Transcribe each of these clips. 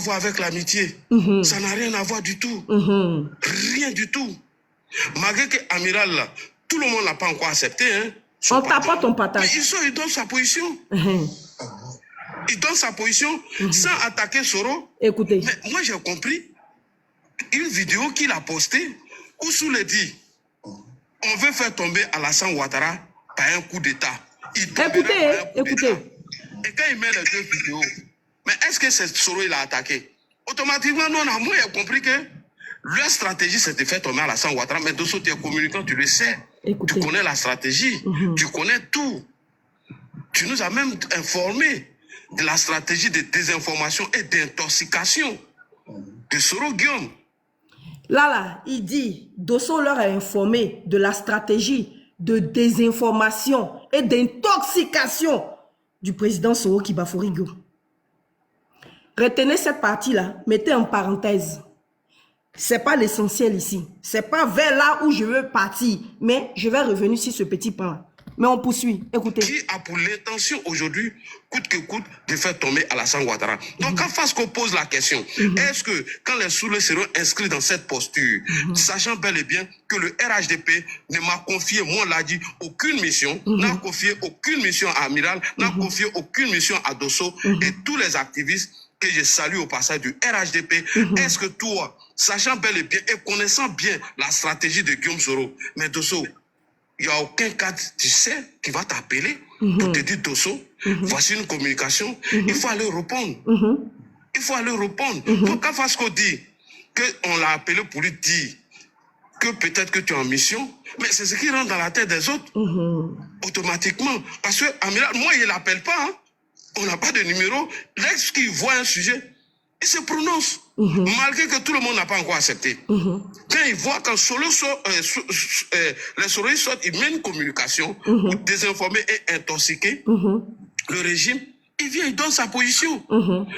voir avec l'amitié. Ça n'a rien à voir du tout. Rien du tout. Malgré que Amiral, là, tout le monde n'a pas encore accepté. Hein, on t'apporte ton partage. Mais il donne sa position. Il donne sa position sans attaquer Soro. Écoutez. Mais moi, j'ai compris une vidéo qu'il a postée où Soule dit on veut faire tomber Alassane Ouattara par un coup d'État. Écoutez. Et quand il met les deux vidéos, mais est-ce que c'est Soro il a attaqué? Automatiquement, nous, on a compris que leur stratégie, c'est de faire tomber Alassane Ouattara. Mais Dosso, tu es communicant, tu le sais. Écoutez. Tu connais la stratégie. Tu connais tout. Tu nous as même informé de la stratégie de désinformation et d'intoxication de Soro Guillaume. Là, il dit, Dosso leur a informé de la stratégie de désinformation et d'intoxication du président Soro Kibafori Guillaume. Retenez cette partie-là, mettez en parenthèse. C'est pas l'essentiel ici. C'est pas vers là où je veux partir. Mais je vais revenir sur ce petit point-là. Mais on poursuit. Écoutez. Qui a pour l'intention aujourd'hui, coûte que coûte, de faire tomber Alassane Ouattara. Donc, quand Fasco pose la question, est-ce que quand les Soulés seront inscrits dans cette posture, sachant bel et bien que le RHDP ne m'a confié, moi on l'a dit, aucune mission, n'a confié aucune mission à Amiral, n'a confié aucune mission à Dosso et tous les activistes que je salue au passage du RHDP, est-ce que toi, sachant bel et bien et connaissant bien la stratégie de Guillaume Soro, mais Dosso, il n'y a aucun cadre, tu sais, qui va t'appeler pour te dire Dosso, voici une communication, il faut aller répondre. Il faut aller répondre. Donc, quand Fasco dit qu'on l'a appelé pour lui dire que peut-être que tu es en mission, mais c'est ce qui rentre dans la tête des autres, automatiquement. Parce que, Amiral, moi, il ne l'appelle pas, hein. On n'a pas de numéro. Lorsqu'il voit un sujet, il se prononce. Malgré que tout le monde n'a pas encore accepté. Quand il voit, quand les Soroïs sortent, ils mènent une communication pour désinformer et intoxiquer le régime. Il vient, il donne sa position.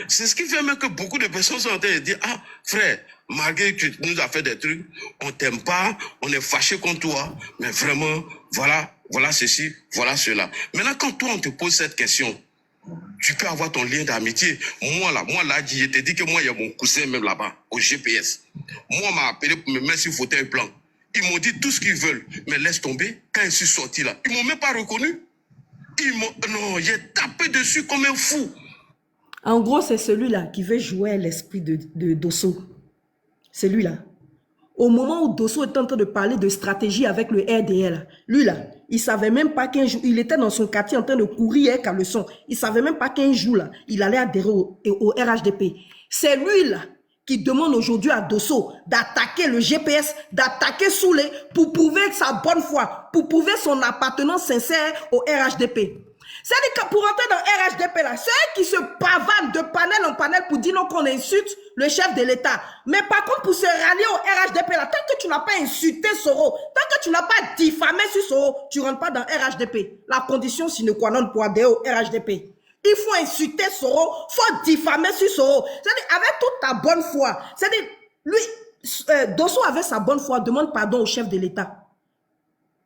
C'est ce qui fait même que beaucoup de personnes sont en train de dire, ah, frère, malgré que tu nous as fait des trucs, on t'aime pas, on est fâché contre toi, mais vraiment, voilà ceci, voilà cela. Maintenant, quand toi, on te pose cette question, tu peux avoir ton lien d'amitié. Moi là, je te dis que moi, il y a mon cousin même là-bas, au GPS. Moi, on m'a appelé pour me mettre sur fauteuil blanc. Ils m'ont dit tout ce qu'ils veulent, mais laisse tomber. Quand je suis sorti là, ils m'ont même pas reconnu. Non, j'ai tapé dessus comme un fou. En gros, c'est celui-là qui veut jouer à l'esprit de Dosso. Celui-là. Au moment où Dosso est en train de parler de stratégie avec le RDL, lui là, il savait même pas qu'un jour, il était dans son quartier en train de courir avec un leçon. Il savait même pas qu'un jour là, il allait adhérer au RHDP. C'est lui là qui demande aujourd'hui à Dosso d'attaquer le GPS, d'attaquer Soulé pour prouver sa bonne foi, pour prouver son appartenance sincère au RHDP. C'est-à-dire que pour entrer dans RHDP, là, c'est eux qui se pavanent de panel en panel pour dire non qu'on insulte le chef de l'État. Mais par contre, pour se rallier au RHDP, là, tant que tu n'as pas insulté Soro, tant que tu n'as pas diffamé sur Soro, tu ne rentres pas dans RHDP. La condition sine qua non pour adhérer au RHDP. Il faut insulter Soro, il faut diffamer sur Soro. C'est-à-dire, avec toute ta bonne foi. C'est-à-dire, lui, Dosso avec sa bonne foi demande pardon au chef de l'État.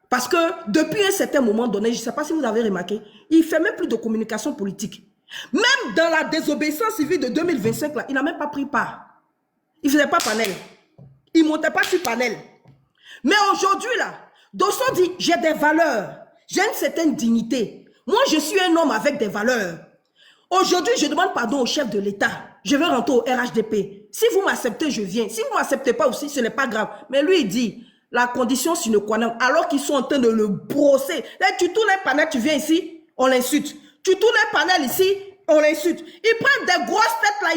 Parce que depuis un certain moment donné, je ne sais pas si vous avez remarqué, il ne fait même plus de communication politique. Même dans la désobéissance civile de 2025, là, il n'a même pas pris part. Il ne faisait pas panel. Il ne montait pas sur panel. Mais aujourd'hui, là, Dosso dit, j'ai des valeurs. J'ai une certaine dignité. Moi, je suis un homme avec des valeurs. Aujourd'hui, je demande pardon au chef de l'État. Je vais rentrer au RHDP. Si vous m'acceptez, je viens. Si vous ne m'acceptez pas aussi, ce n'est pas grave. Mais lui, il dit... La condition sine qua non, alors qu'ils sont en train de le brosser. Là, tu tournes un panel, tu viens ici, on l'insulte. Tu tournes un panel ici, on l'insulte. Ils prennent des grosses têtes là,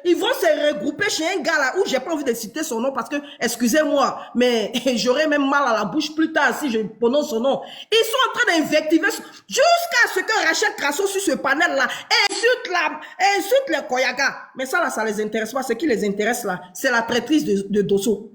ils vont se regrouper chez un gars là où j'ai pas envie de citer son nom parce que, excusez-moi, mais j'aurais même mal à la bouche plus tard si je prononce son nom. Ils sont en train d'invectiver jusqu'à ce que Rachel Crasso sur ce panel là insulte les Koyaga. Mais ça là, ça les intéresse pas. Ce qui les intéresse là, c'est la traîtrise de Dosso.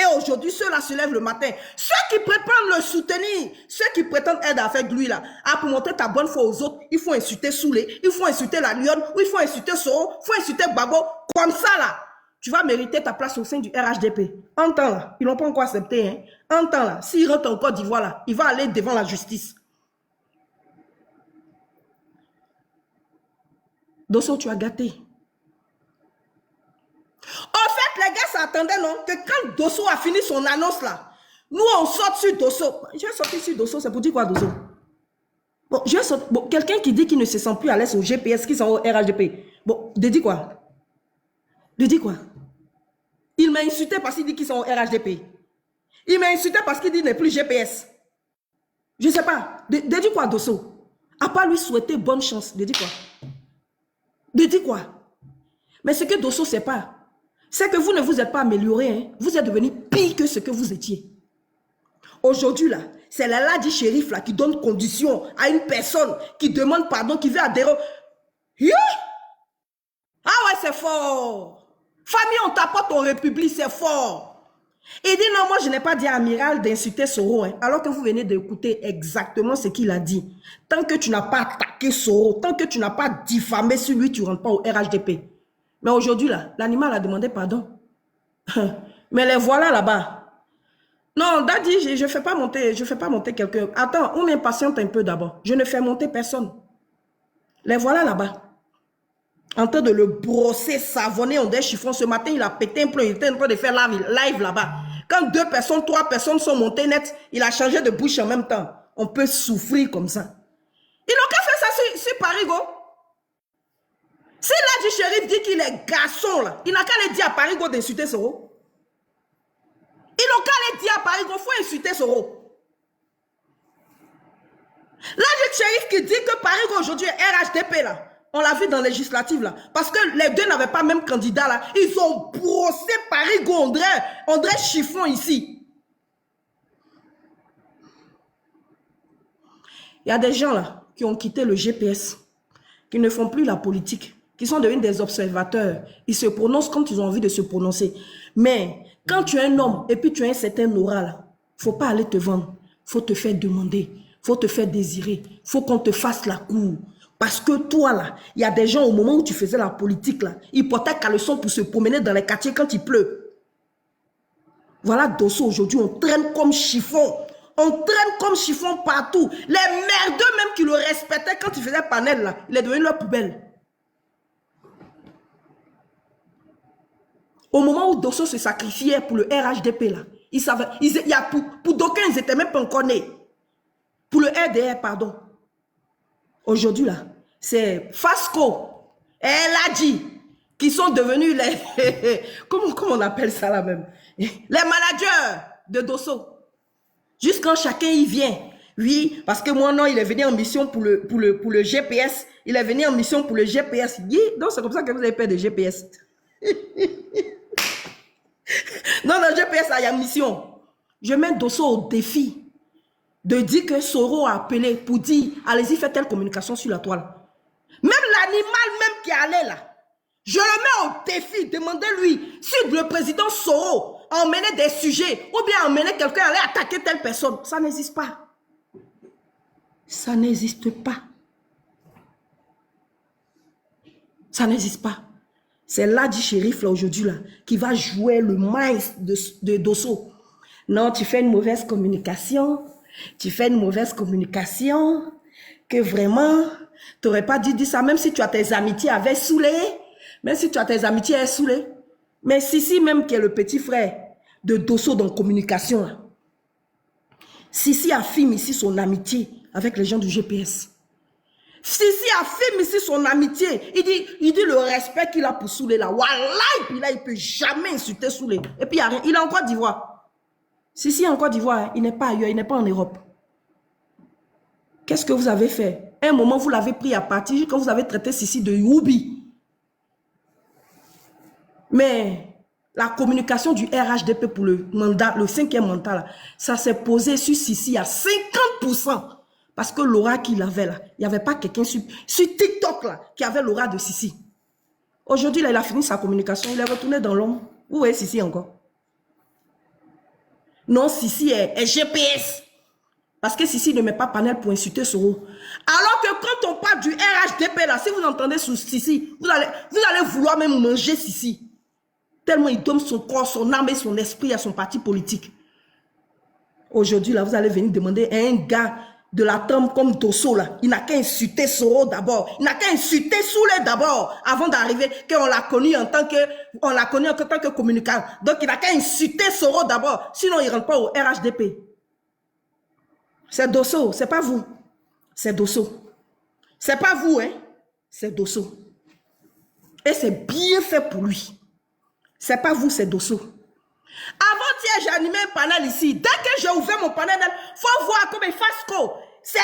Et aujourd'hui, ceux-là se lèvent le matin. Ceux qui prétendent le soutenir, ceux qui prétendent aider avec lui, là, pour montrer ta bonne foi aux autres, il faut insulter Soulé, il faut insulter la Lyon, ou il faut insulter Soro, il faut insulter Babo. Comme ça, là, tu vas mériter ta place au sein du RHDP. Entends, là, ils n'ont pas encore accepté. Hein. Entends, là, s'il rentre en Côte d'Ivoire, là, il va aller devant la justice. Dosso, tu as gâté. Dosso a fini son annonce là, nous on sort sur Dosso. Je vais sortir sur Dosso, c'est pour dire quoi Dosso? Bon, quelqu'un qui dit qu'il ne se sent plus à l'aise au GPS, qui sont au RHDP. Bon, de dire quoi? De dire quoi? Il m'a insulté parce qu'il dit qu'ils sont au RHDP. Il m'a insulté parce qu'il dit qu'il n'est plus GPS. Je ne sais pas. De dire quoi, Dosso? À part lui souhaiter bonne chance. De dire quoi? De dire quoi? Mais ce que Dosso ne sait pas, c'est que vous ne vous êtes pas amélioré. Hein? Vous êtes devenu pire que ce que vous étiez. Aujourd'hui, là, c'est la Ladi shérif là, qui donne condition à une personne qui demande pardon, qui veut adhérer. Yeah! Ah ouais, c'est fort. Famille, on t'apporte en République, c'est fort. Il dit non, moi je n'ai pas dit à Amiral d'insulter Soro, hein, alors que vous venez d'écouter exactement ce qu'il a dit. Tant que tu n'as pas attaqué Soro, tant que tu n'as pas diffamé sur lui, tu ne rentres pas au RHDP. Mais aujourd'hui, là, l'animal a demandé pardon. Mais les voilà là-bas. Non, Daddy, je ne fais pas monter quelqu'un. Attends, on m'impatiente un peu d'abord. Je ne fais monter personne. Les voilà là-bas. En train de le brosser, savonner en des chiffons. Ce matin, il a pété un plomb. Il était en train de faire live là-bas. Quand 2 personnes, 3 personnes sont montées net, il a changé de bouche en même temps. On peut souffrir comme ça. Ils n'ont qu'à faire ça sur Parigo. Si là du shérif dit qu'il est garçon, là, il n'a qu'à le dire à Parigo d'insulter Soro. Ils n'ont qu'à le dire à Parigo, il faut insulter Soro. Là du shérif qui dit que Parigo aujourd'hui est RHDP là. On l'a vu dans les législatives là. Parce que les deux n'avaient pas même candidat là. Ils ont brossé Parigo André Chiffon ici. Il y a des gens là qui ont quitté le GPS, qui ne font plus la politique, qui sont devenus des observateurs. Ils se prononcent quand ils ont envie de se prononcer. Mais quand tu es un homme et puis tu as un certain aura là, il ne faut pas aller te vendre. Il faut te faire demander. Il faut te faire désirer. Il faut qu'on te fasse la cour. Parce que toi, là, il y a des gens, au moment où tu faisais la politique, là, ils portaient caleçon pour se promener dans les quartiers quand il pleut. Voilà, Dosso, aujourd'hui, on traîne comme chiffon. On traîne comme chiffon partout. Les merdeux même qui le respectaient quand il faisait panel, là, il est devenu leur poubelle. Au moment où Dosso se sacrifiait pour le RHDP, là, il savait, pour d'aucuns, ils n'étaient même pas encore nés. Pour le RDR, pardon. Aujourd'hui, là, c'est Fasco et Ladi qui sont devenus les... comment on appelle ça là même? Les managers de Dosso. Juste quand chacun y vient. Oui, parce que moi, non, il est venu en mission pour le GPS. Il est venu en mission pour le GPS. Donc, c'est comme ça que vous avez peur de GPS. Non, dans le GPS, là, il y a mission. Je mets Dosso au défi de dire que Soro a appelé pour dire, allez-y, faites telle communication sur la toile. Même l'animal même qui allait là, je le mets au défi, demandez-lui si le président Soro a emmené des sujets ou bien a emmené quelqu'un à aller attaquer telle personne. Ça n'existe pas. Ça n'existe pas. Ça n'existe pas. C'est là du shérif là aujourd'hui là qui va jouer le mince de Dosso. Non, tu fais une mauvaise communication. Tu fais une mauvaise communication, que vraiment, tu n'aurais pas dû dire ça, même si tu as tes amitiés avec Soulé, même si tu as tes amitiés avec Soulé. Mais Sissi même, qui est le petit frère de Dosso dans communication, là. Sissi affirme ici son amitié avec les gens du GPS. Sissi affirme ici son amitié. Il dit le respect qu'il a pour Soulé, là. Wallah, il ne peut jamais insulter Soulé. Et puis, il est en Côte d'Ivoire. Si en Côte d'Ivoire, il n'est pas ailleurs, il n'est pas en Europe. Qu'est-ce que vous avez fait? À un moment, vous l'avez pris à partir quand vous avez traité Sissi de Youbi. Mais la communication du RHDP pour le mandat, le 5e mandat, là, ça s'est posé sur Sissi à 50%. Parce que l'aura qu'il avait là, il n'y avait pas quelqu'un sur TikTok là, qui avait l'aura de Sissi. Aujourd'hui, là, il a fini sa communication, il est retourné dans l'ombre. Où est Sissi encore? Non, Sissi est GPS. Parce que Sissi ne met pas panel pour insulter Soro. Alors que quand on parle du RHDP, là, si vous entendez sous Sissi, vous allez vouloir même manger Sissi. Tellement il donne son corps, son âme et son esprit à son parti politique. Aujourd'hui, là, vous allez venir demander à un gars de la trempe comme Dosso là, il n'a qu'à insulter Soro d'abord. Il n'a qu'à insulter Soulé d'abord avant d'arriver qu'on l'a connu en tant que communicant. Donc il n'a qu'à insulter Soro d'abord. Sinon il ne rentre pas au RHDP. C'est Dosso, c'est pas vous. C'est Dosso. C'est pas vous, hein. C'est Dosso. Et c'est bien fait pour lui. C'est pas vous, c'est Dosso. Avant-hier, j'ai animé un panel ici. Dès que j'ai ouvert mon panel, il faut voir comment il fasse quoi. C'est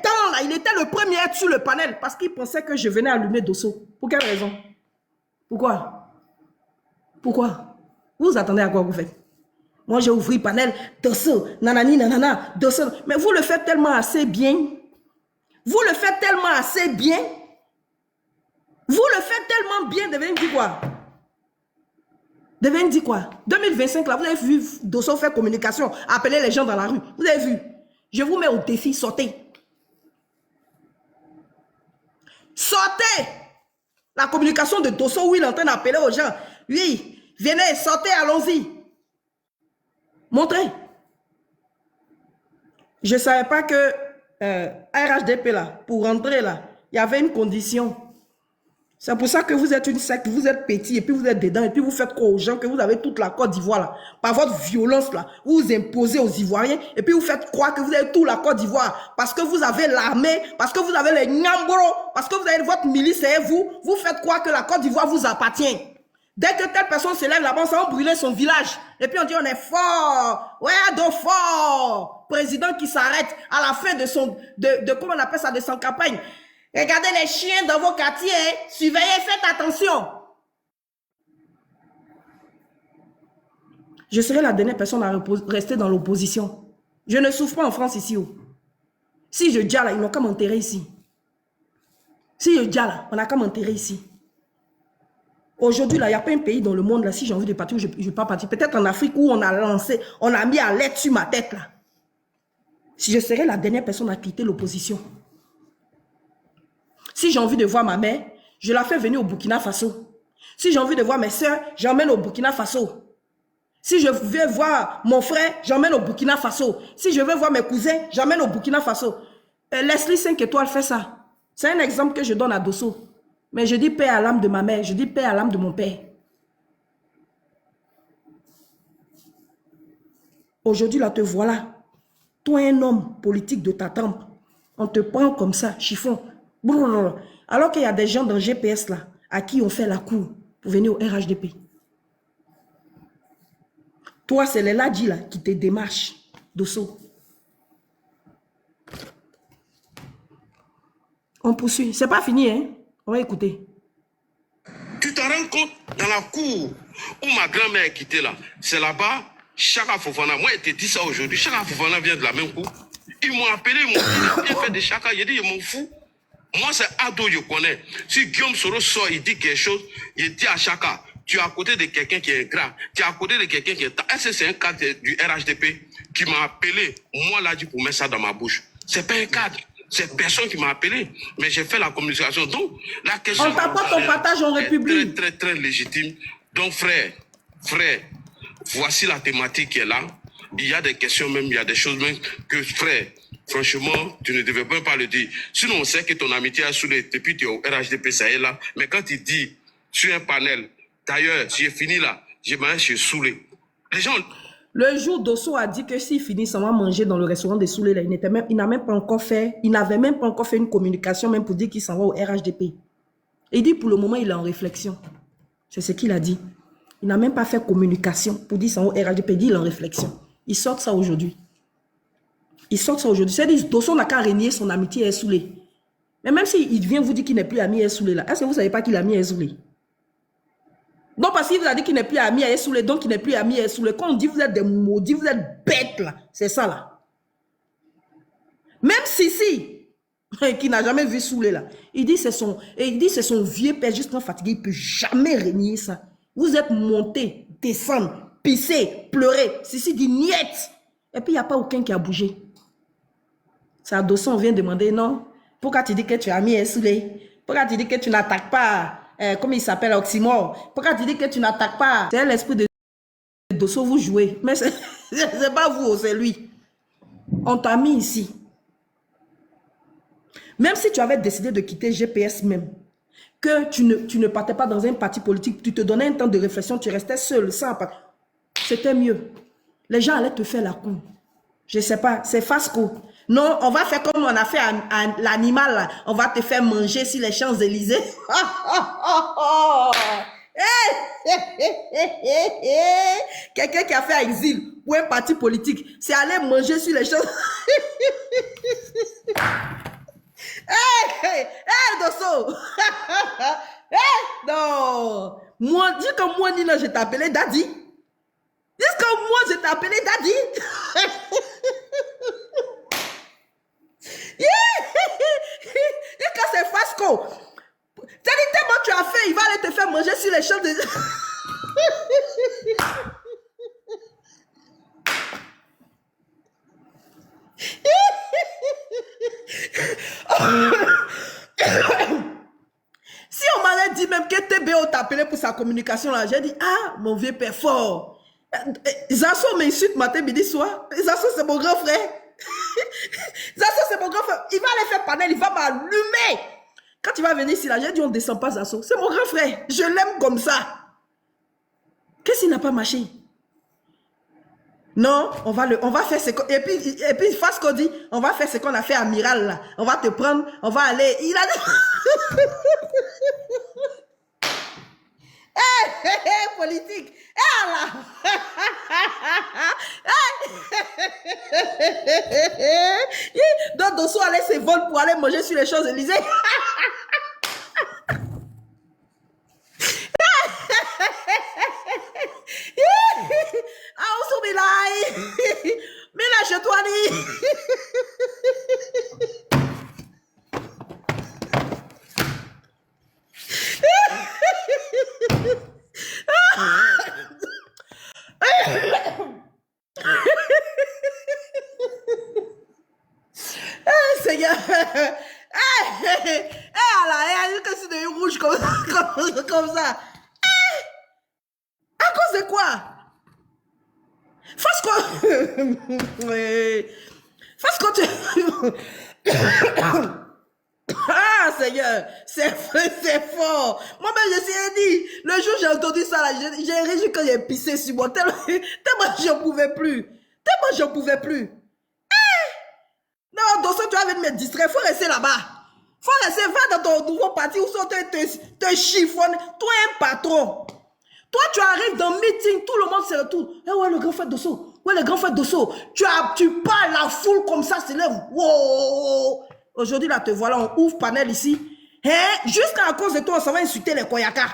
dents là. Il était le premier à être sur le panel parce qu'il pensait que je venais allumer Dosso. Pour quelle raison? Pourquoi? Pourquoi? Vous attendez à quoi vous faites? Moi, j'ai ouvert le panel. Dosso, nanani, nanana, Dosso. Mais vous le faites tellement assez bien. Vous le faites tellement assez bien. Vous le faites tellement bien. Devez me dire quoi? Devez me dire quoi? 2025, là, vous avez vu Dosso faire communication, appeler les gens dans la rue. Vous avez vu? Je vous mets au défi, sortez. Sortez! La communication de Dosso où il est en train d'appeler aux gens. Oui, venez, sortez, allons-y. Montrez. Je ne savais pas que RHDP, là, pour rentrer là, il y avait une condition. C'est pour ça que vous êtes une secte, vous êtes petit et puis vous êtes dedans et puis vous faites quoi aux gens que vous avez toute la Côte d'Ivoire là. Par votre violence là, vous vous imposez aux Ivoiriens et puis vous faites croire que vous avez toute la Côte d'Ivoire parce que vous avez l'armée, parce que vous avez les Nyamboro, parce que vous avez votre milice et vous faites croire que la Côte d'Ivoire vous appartient. Dès que telle personne se lève là-bas, ça va brûler son village. Et puis on dit on est fort, ouais, donc fort. Président qui s'arrête à la fin de son, comment on appelle ça, de son campagne. Regardez les chiens dans vos quartiers, surveillez, faites attention. Je serai la dernière personne à rester dans l'opposition. Je ne souffre pas en France ici. Si je dis là, ils n'ont qu'à m'enterrer ici. Si je dis là, on n'a qu'à m'enterrer ici. Aujourd'hui, là, il n'y a pas un pays dans le monde, là, si j'ai envie de partir, je ne vais pas partir. Peut-être en Afrique où on a lancé, on a mis à l'aide sur ma tête, là. Si je serai la dernière personne à quitter l'opposition. Si j'ai envie de voir ma mère, je la fais venir au Burkina Faso. Si j'ai envie de voir mes soeurs, j'emmène au Burkina Faso. Si je veux voir mon frère, j'emmène au Burkina Faso. Si je veux voir mes cousins, j'emmène au Burkina Faso. Leslie 5 étoiles fait ça. C'est un exemple que je donne à Dosso. Mais je dis paix à l'âme de ma mère, je dis paix à l'âme de mon père. Aujourd'hui, là, te voilà. Toi, un homme politique de ta trempe. On te prend comme ça, chiffon. Alors qu'il y a des gens dans GPS là, à qui on fait la cour pour venir au RHDP. Toi, c'est les ladji là qui te démarchent, Dosso. On poursuit. C'est pas fini, hein? On va écouter. Tu te rends compte dans la cour où ma grand-mère est quittée là, c'est là-bas, Chaka Fofana. Moi, je te dis ça aujourd'hui. Chaka Fofana vient de la même cour. Ils m'ont appelé, ils m'ont dit, il a bien fait de Chaka. J'ai dit, je m'en fous. Moi, c'est Ado, je connais. Si Guillaume Soro sort, il dit quelque chose, il dit à Chaka, tu es à côté de quelqu'un qui est grave, tu es à côté de quelqu'un qui est... Est-ce que c'est un cadre du RHDP qui m'a appelé, moi, là, pour mettre ça dans ma bouche? C'est pas un cadre. C'est personne qui m'a appelé. Mais j'ai fait la communication. Donc, la question... On t'apporte ton partage en République. Très, très, très légitime. Donc, frère, voici la thématique qui est là. Il y a des questions même, il y a des choses même que, frère, franchement, tu ne devais même pas le dire. Sinon, on sait que ton amitié a saoulé depuis tu es au RHDP, ça est là. Mais quand il dit sur un panel, d'ailleurs, si j'ai fini là, je suis saoulé. Les gens... Le jour Dosso a dit que s'il finit seulement manger dans le restaurant des Soulé, là, il n'avait même pas encore fait une communication même pour dire qu'il s'en va au RHDP. Il dit pour le moment, il est en réflexion. C'est ce qu'il a dit. Il n'a même pas fait communication pour dire qu'il s'en va au RHDP. Il dit qu'il est en réflexion. Il sort ça aujourd'hui. Il sort ça aujourd'hui. C'est-à-dire Dosso n'a qu'à renier son amitié à Soulé. Mais même s'il vient vous dire qu'il n'est plus ami à Soulé, là, est-ce que vous ne savez pas qu'il est ami à Soulé? Donc, parce qu'il vous a dit qu'il n'est plus ami à Essoulé, donc il n'est plus ami à Essoulé. Quand on dit vous êtes des maudits, vous êtes bêtes là. C'est ça là. Même Sissi, qui n'a jamais vu Soulé là, il dit c'est son vieux père juste fatigué, il ne peut jamais régner ça. Vous êtes montés, descendre, pisser, pleurer. Sissi dit niet. Et puis il n'y a pas aucun qui a bougé. C'est à Dosso, on vient demander non. Pourquoi tu dis que tu es ami à Essoulé? Pourquoi tu dis que tu n'attaques pas? Comme il s'appelle Oxymore. Pourquoi tu dis que tu n'attaques pas? C'est l'esprit de Dosso, vous jouez. Mais c'est pas vous, c'est lui. On t'a mis ici. Même si tu avais décidé de quitter GPS même, que tu ne partais pas dans un parti politique, tu te donnais un temps de réflexion, tu restais seul, sans parti, c'était mieux. Les gens allaient te faire la cour. Je ne sais pas, c'est Fasco. Non, on va faire comme on a fait à l'animal, là. On va te faire manger sur les Champs-Élysées. Quelqu'un qui a fait exil pour un parti politique, c'est aller manger sur les Champs. Dosso. Non. Moi, dis que moi, Nina, je t'appelais Daddy. Dis que moi, je t'appelais Daddy. Et quand c'est Fasco, tellement tu as fait, il va aller te faire manger sur les champs de... Si on m'avait dit même que TBO t'appelait pour sa communication, là, j'ai dit, ah, mon vieux père fort. Zasso m'insulte matin, midi, soir. Zasso, c'est mon grand frère. Zasso, c'est mon grand frère. Il va aller faire panel, il va m'allumer. Quand il va venir ici, là, j'ai dit, on ne descend pas Zasso. C'est mon grand frère. Je l'aime comme ça. Qu'est-ce qui n'a pas marché? Non, on va faire ce qu'on... Et puis, Fasco dit, on va faire ce qu'on a fait à Amiral, là. On va te prendre, on va aller... Il a dit... politique. Là. Donc, Dosso allait se voler pour aller manger sur les Champs-Élysées. Ah, on s'oublie là. Mais là, je dois dire. Seigneur, qu'est-ce que c'est rouge comme ça? À cause de quoi? Fasco, ah, Seigneur, c'est fort. Moi-même, je suis dit, le jour où j'ai entendu ça, là, j'ai régi quand j'ai pissé sur moi. Tellement j'en pouvais plus. Non, Dosso, tu vas venir me distraire. Faut rester là-bas. Faut rester, va dans ton nouveau parti où sont te chiffonne. Toi, un patron. Toi, tu arrives dans le meeting, tout le monde se retourne. Eh ouais, le grand frère Dosso. Ouais, le grand frère Dosso. Tu parles, la foule comme ça se lève. Wow. Aujourd'hui, là, te voilà, on ouvre panel ici. Hein? Jusqu'à cause de toi, ça va insulter les Koyaka.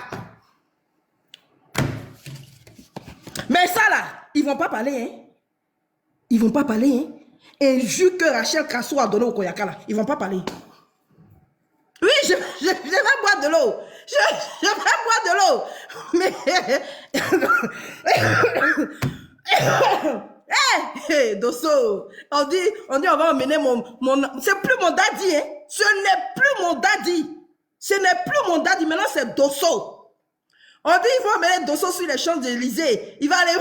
Mais ça, là, ils vont pas parler, hein? Ils vont pas parler, hein? Et vu que Rachel Kassou a donné au Koyaka, là, ils vont pas parler. Oui, je vais boire de l'eau. Je vais boire de l'eau. Mais... Hey, Dosso, on dit on va emmener mon... C'est plus mon daddy, hein. Ce n'est plus mon daddy. Ce n'est plus mon daddy, maintenant c'est Dosso. On dit ils vont emmener Dosso sur les Champs-Élysées. Il va aller...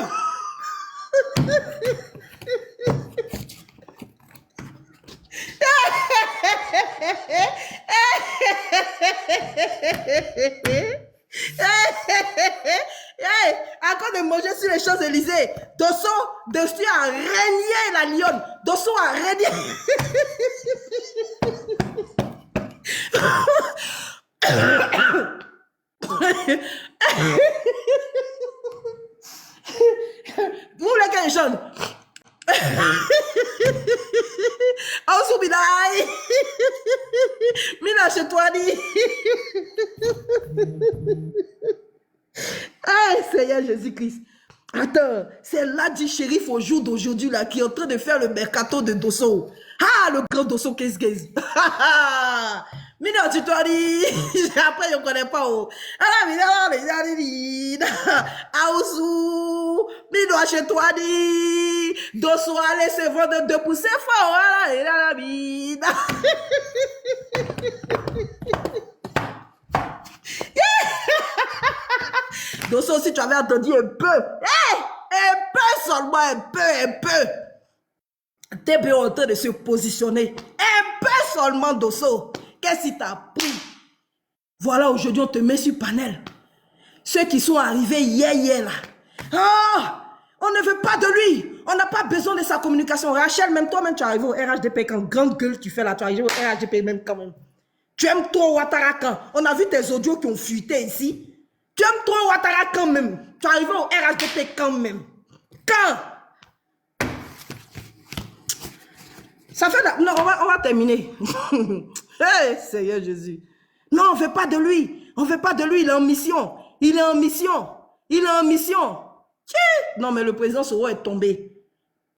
À cause de manger sur les Champs-Élysées, Dosso dessus a régné la lionne. Dosso a régné. Vous voulez qu'elle chante? Ansoubidaï. Mina chez toi dit. Ah, Seigneur Jésus-Christ. Attends, c'est l'Adi Shérif au jour d'aujourd'hui là qui est en train de faire le mercato de Dosso. Ah, le grand Dosso qu'est-ce Mina tu toi dit. Après je ne connais pas. Alors Mina Aouzou. Mina chez toi dit. Dosso allez se vendre 2 pouces fort. Voilà, la Mina. Dosso, si tu avais entendu un peu, un peu seulement, un peu, TBO en train de se positionner, un peu seulement Dosso. Qu'est-ce qui t'a pris? Voilà, aujourd'hui, on te met sur panel. Ceux qui sont arrivés hier là. Ah! On ne veut pas de lui. On n'a pas besoin de sa communication. Rachel, même toi-même, tu es arrivé au RHDP quand grande gueule tu fais là. Tu es arrivé au RHDP même quand même. Tu aimes trop Ouattara quand? On a vu tes audios qui ont fuité ici. Tu aimes trop Ouattara quand même. Tu es arrivé au RHDP quand même. Quand? Ça fait... Non, on va terminer. Hey, Seigneur Jésus. Non, on ne veut pas de lui. On ne veut pas de lui. Il est en mission. Il est en mission. Il est en mission. Non, mais le président Soro est tombé.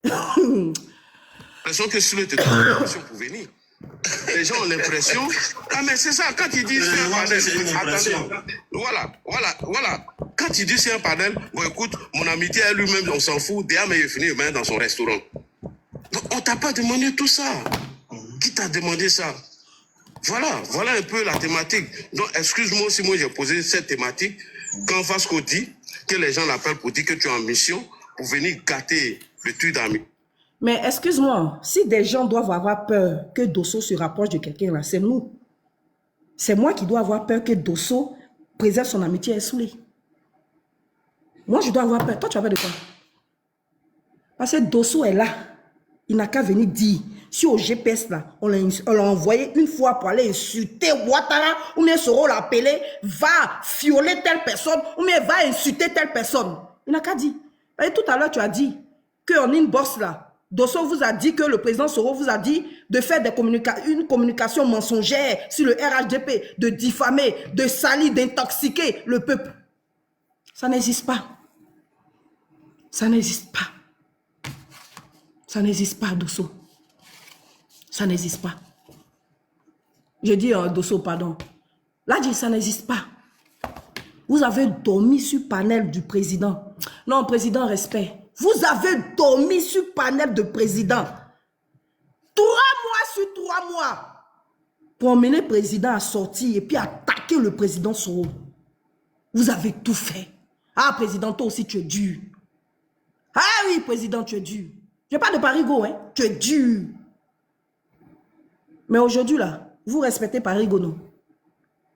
L'impression que sur le territoire pour venir. Les gens ont l'impression. Ah, mais c'est ça, quand il dit c'est un panel. Attendez. Voilà. Quand il dit c'est un panel, bon, écoute, mon amitié à lui-même, on s'en fout. Déjà, mais il est fini dans son restaurant. Donc, on t'a pas demandé tout ça. Qui t'a demandé ça? Voilà un peu la thématique. Donc, excuse-moi si moi j'ai posé cette thématique. Quand Vasco dit que les gens l'appellent pour dire que tu es en mission, pour venir gâter le truc d'amis. Mais excuse-moi, si des gens doivent avoir peur que Dosso se rapproche de quelqu'un là, c'est nous. C'est moi qui dois avoir peur que Dosso préserve son amitié à Soulé. Moi, je dois avoir peur. Toi, tu as peur de quoi? Parce que Dosso est là. Il n'a qu'à venir dire. Si au GPS là, on l'a envoyé une fois pour aller insulter Ouattara, ou bien Soro l'a appelé, va violer telle personne, ou bien va insulter telle personne. Il n'a qu'à dire. Et tout à l'heure, tu as dit qu'en inbox là, Dosso vous a dit que le président Soro vous a dit de faire une communication mensongère sur le RHDP, de diffamer, de salir, d'intoxiquer le peuple. Ça n'existe pas. Ça n'existe pas. Ça n'existe pas, Dosso. Ça n'existe pas. Je dis Dosso, pardon. Là, je dis ça n'existe pas. Vous avez dormi sur panel du président. Non, président, respect. Vous avez dormi sur panel de président. 3 mois sur 3 mois. Pour emmener le président à sortir et puis attaquer le président Soro. Vous avez tout fait. Ah, président, toi aussi, tu es dur. Ah oui, président, tu es dur. Je parle de Parigo, hein. Tu es dur. Mais aujourd'hui, là, vous respectez Parigo, non?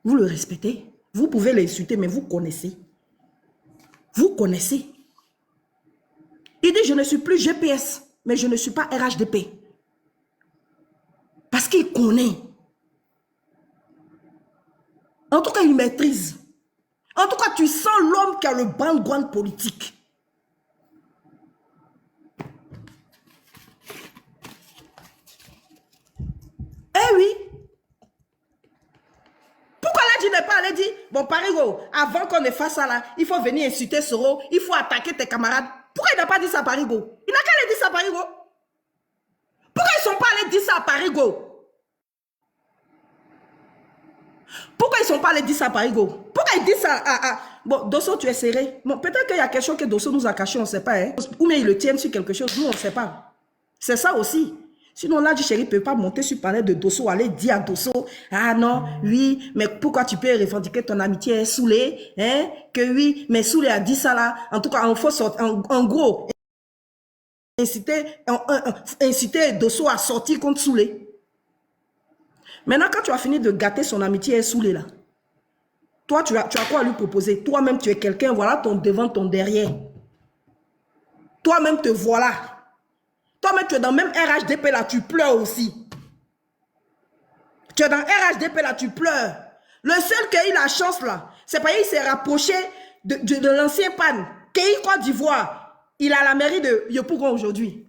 Vous le respectez. Vous pouvez l'insulter, mais vous connaissez. Vous connaissez. Il dit, je ne suis plus GPS, mais je ne suis pas RHDP. Parce qu'il connaît. En tout cas, il maîtrise. En tout cas, tu sens l'homme qui a le background politique. Eh oui. Pourquoi là, tu n'es pas allé dire, bon, Parigo, avant qu'on ne fasse ça là, il faut venir insulter Soro, il faut attaquer tes camarades. Pourquoi il n'a pas dit ça à Parigo? Il n'a qu'à aller dire ça à Parigo. Pourquoi ils ne sont pas allés dire ça à Parigo? Pourquoi ils ne sont pas allés dire ça à Parigo? Pourquoi ils disent ça à... Bon, Dosso, tu es serré. Bon, peut-être qu'il y a quelque chose que Dosso nous a caché, on ne sait pas. Hein? Ou bien ils le tiennent sur quelque chose, nous, on ne sait pas. C'est ça aussi. Sinon, là, du chéri ne peut pas monter sur le panel de Dosso, aller dire à Dosso, ah non, oui, mais pourquoi tu peux revendiquer ton amitié est Soulé, hein? Que oui, mais Soulé a dit ça là. En tout cas, en gros, inciter Dosso à sortir contre Soulé. Maintenant, quand tu as fini de gâter son amitié est Soulé là, toi, tu as quoi à lui proposer? Toi-même, tu es quelqu'un, voilà ton devant, ton derrière. Toi-même, te voilà. Toi-même, tu es dans le même RHDP là, tu pleures aussi. Tu es dans RHDP là, tu pleures. Le seul qui a eu la chance là, c'est parce qu'il s'est rapproché de l'ancien PAN, Kéi Côte d'Ivoire. Il a la mairie de Yopougon aujourd'hui.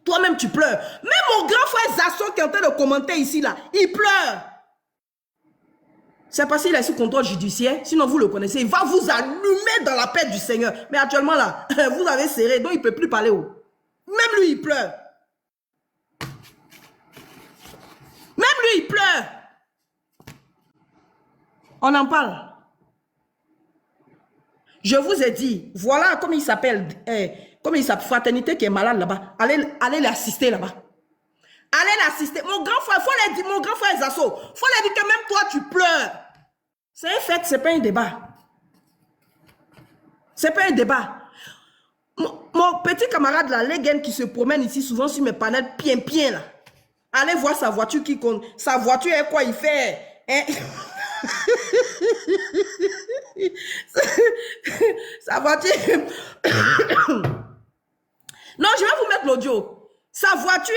Toi-même, tu pleures. Même mon grand frère Zasso qui est en train de commenter ici là, il pleure. C'est parce qu'il est sous contrôle judiciaire, sinon vous le connaissez. Il va vous allumer dans la paix du Seigneur. Mais actuellement là, vous avez serré, donc il ne peut plus parler haut. Même lui, il pleure. Même lui, il pleure. On en parle. Je vous ai dit, voilà comment il s'appelle, Fraternité qui est malade là-bas. Allez l'assister là-bas. Allez l'assister. Mon grand frère, mon grand frère Zasso, faut lui dire que même toi, tu pleures. C'est un fait, c'est pas un débat. C'est pas un débat. Mon petit camarade là, les gars qui se promènent ici souvent sur mes panels, bien là. Allez voir sa voiture qui compte. Sa voiture est quoi il fait? Hein? Sa voiture... Non, je vais vous mettre l'audio. Sa voiture,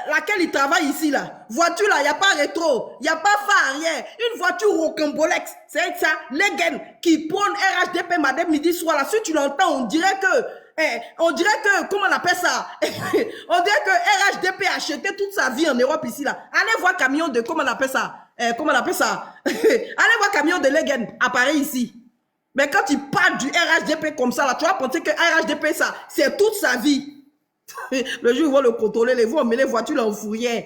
laquelle il travaille ici, là. Voiture, là, il n'y a pas rétro. Il n'y a pas phare arrière. Une voiture rocambolex. C'est ça, les gains qui prennent RHDP matin, midi, soir, là. Si tu l'entends, on dirait que, comment on appelle ça? On dirait que RHDP a acheté toute sa vie en Europe ici, là. Allez voir camion de, comment on appelle ça? Allez voir camion de Legen apparaît ici. Mais quand tu parles du RHDP comme ça, là, tu vas penser que RHDP, ça, c'est toute sa vie. Le jour où ils vont le contrôler, ils vont emmener les voitures là en fourrière.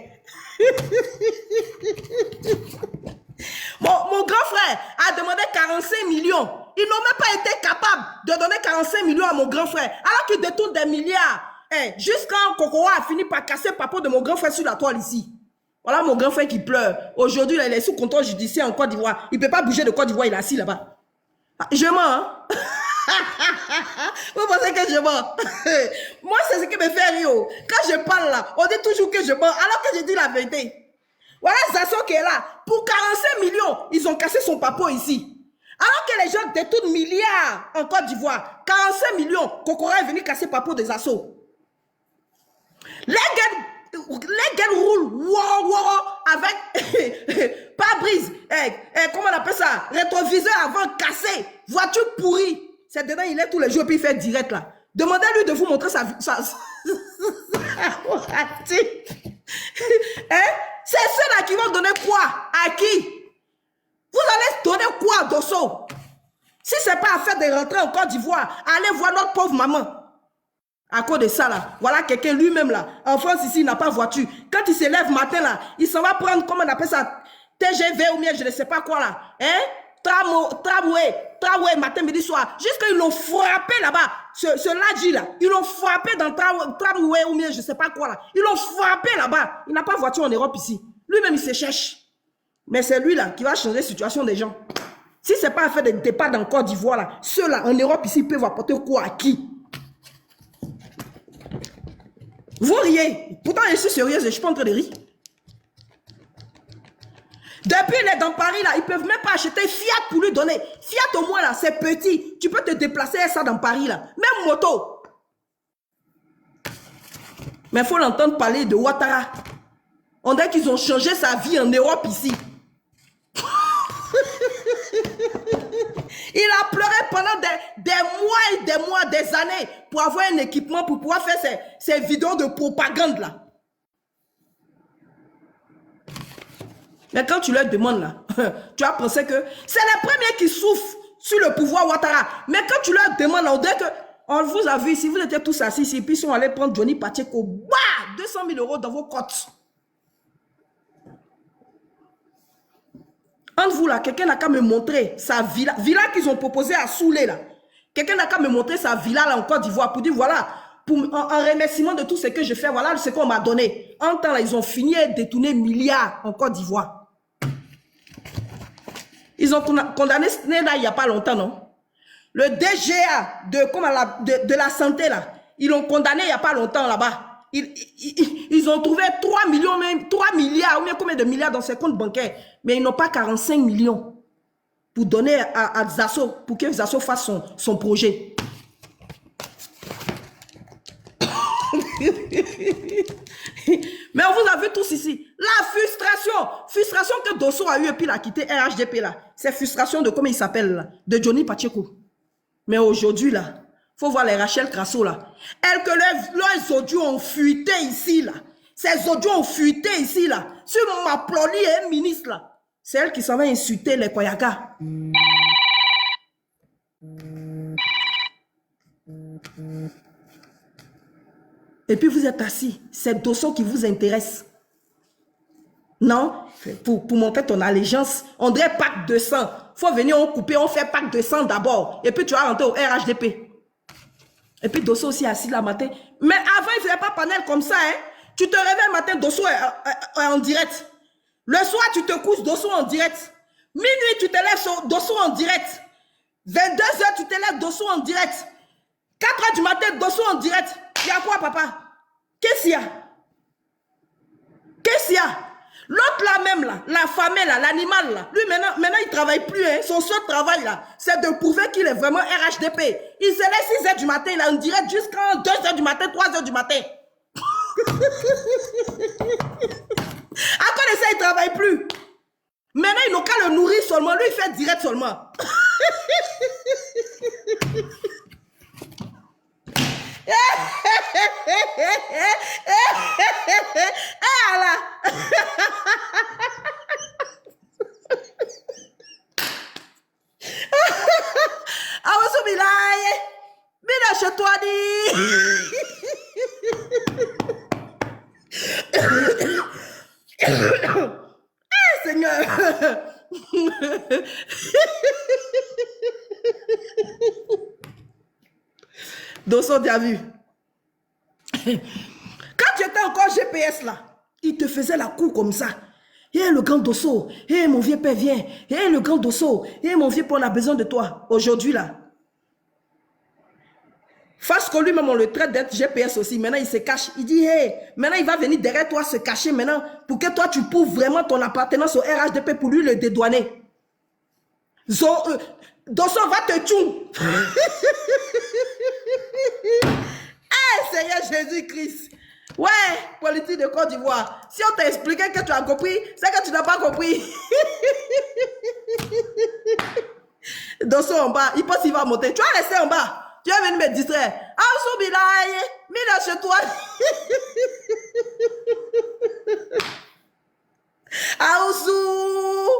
Mon grand frère a demandé 45 millions. Ils n'ont même pas été capables de donner 45 millions à mon grand frère. Alors qu'ils détournent des milliards. Jusqu'à Kokora a fini par casser le papa de mon grand frère sur la toile ici. Voilà mon grand frère qui pleure. Aujourd'hui, il est sous contrôle judiciaire en Côte d'Ivoire. Il ne peut pas bouger de Côte d'Ivoire, il est assis là-bas. Je mens, hein? Vous pensez que je mens? Moi, c'est ce qui me fait rire. Quand je parle là, on dit toujours que je mens, alors que je dis la vérité. Voilà Zasso qui est là. Pour 45 millions, ils ont cassé son papa ici. Alors que les gens détournent milliards en Côte d'Ivoire. 45 millions, Kokora est venu casser papa de Zasso. Les gars roulent avec pare-brise, comment on appelle ça? Rétroviseur avant cassé, voiture pourrie. C'est dedans, il est tous les jours et puis il fait direct là. Demandez-lui de vous montrer sa c'est ceux-là qui vont donner quoi? À qui? Vous allez donner quoi à Dosso? Si ce n'est pas à faire des rentrées en Côte d'Ivoire, allez voir notre pauvre maman. À cause de ça, là, voilà quelqu'un lui-même, là, en France, ici, il n'a pas de voiture. Quand il se lève matin, là, il s'en va prendre, comment on appelle ça, TGV ou bien, je ne sais pas quoi, là, hein, tramway, matin, midi, soir, jusqu'à ils l'ont frappé, là-bas, ce ladji, là, ils l'ont frappé dans tramway ou bien, je ne sais pas quoi, là, ils l'ont frappé, là-bas, il n'a pas de voiture en Europe, ici, lui-même, il se cherche, mais c'est lui, là, qui va changer la situation des gens. Si ce n'est pas à faire des départs dans Côte d'Ivoire, là, ceux-là, en Europe, ici, ils peuvent apporter quoi à qui? Vous riez. Pourtant, je suis sérieuse, je ne suis pas en train de rire. Depuis, il est dans Paris, là, ils ne peuvent même pas acheter Fiat pour lui donner. Fiat, au moins, là, c'est petit. Tu peux te déplacer ça dans Paris, là. Même moto. Mais il faut l'entendre parler de Ouattara. On dirait qu'ils ont changé sa vie en Europe, ici. Il a pleuré pendant des mois et des mois, des années pour avoir un équipement, pour pouvoir faire ces vidéos de propagande là. Mais quand tu leur demandes là, tu vas penser que c'est les premiers qui souffrent sur le pouvoir Ouattara. Mais quand tu leur demandes là, on dirait que on vous a vu ici, vous étiez tous assis ici, puis ils sont allés prendre Johnny Pacheco, 200 000 € dans vos côtes. Entre vous là, quelqu'un n'a qu'à me montrer sa villa qu'ils ont proposé à Soulé là. Quelqu'un n'a qu'à me montrer sa villa là en Côte d'Ivoire pour dire voilà, en remerciement de tout ce que je fais, voilà ce qu'on m'a donné. En temps là, ils ont fini à détourner milliards en Côte d'Ivoire. Ils ont condamné ce là il n'y a pas longtemps, non? Le DGA de la santé là, ils l'ont condamné il n'y a pas longtemps là-bas. Ils ont trouvé 3 millions, même 3 milliards, ou bien combien de milliards dans ses comptes bancaires. Mais ils n'ont pas 45 millions pour donner à Zasso, pour que Zasso fasse son projet. Mais on vous a vu tous ici. La frustration que Dosso a eu et puis il a quitté RHDP là. C'est frustration de, comment il s'appelle là, de Johnny Pacheco. Mais aujourd'hui là, faut voir les Rachel Crasso là. Elles que leurs audios ont fuité ici là. Ces audios ont fuité ici là. Sur ma ploli et un ministre là. C'est elle qui s'en va insulter les Koyaka. Et puis vous êtes assis. C'est Dosso qui vous intéresse. Non? Pour montrer ton allégeance. On dirait pack de sang. Faut venir, on couper, on fait pack de sang d'abord. Et puis tu vas rentrer au RHDP. Et puis Dosso aussi assis là matin. Mais avant, il ne faisait pas panel comme ça. Hein? Tu te réveilles matin, Dosso est en direct. Le soir, tu te couches, Dosso en direct. Minuit, tu te lèves, Dosso en direct. 22h, tu te lèves, Dosso en direct. 4h du matin, Dosso en direct. Il y a quoi, papa? Qu'est-ce qu'il y a? Laetitia, l'autre là même là, la femme là, l'animal là, lui maintenant il travaille plus, hein. Son seul travail là, c'est de prouver qu'il est vraiment RHDP. Il se lève 6 h du matin, il est en direct jusqu'à 2 h du matin, 3 h du matin. À quoi de ça, il travaille plus. Maintenant, ils n'ont qu'à le nourrir seulement. Lui, il fait direct seulement. Chez toi, Seigneur. Dosso, tu as vu? Quand tu étais encore GPS là, il te faisait la cour comme ça. Hé, le grand Dosso, hé, mon vieux père, viens. Hé, le grand Dosso, hé, mon vieux père, on a besoin de toi. Aujourd'hui là, face que lui-même, on le traite d'être GPS aussi. Maintenant, il se cache. Il dit, hé, maintenant, il va venir derrière toi se cacher maintenant pour que toi, tu prouves vraiment ton appartenance au RHDP pour lui le dédouaner. Dosso va te tuer. Seigneur Jésus-Christ. Ouais, politique de Côte d'Ivoire. Si on t'a expliqué que tu as compris, c'est que tu n'as pas compris. Dosso en bas, il pense qu'il va monter. Tu vas rester en bas. Tu vas venir me distraire. Aoussou Bilaye, mets chez toi. Aoussou,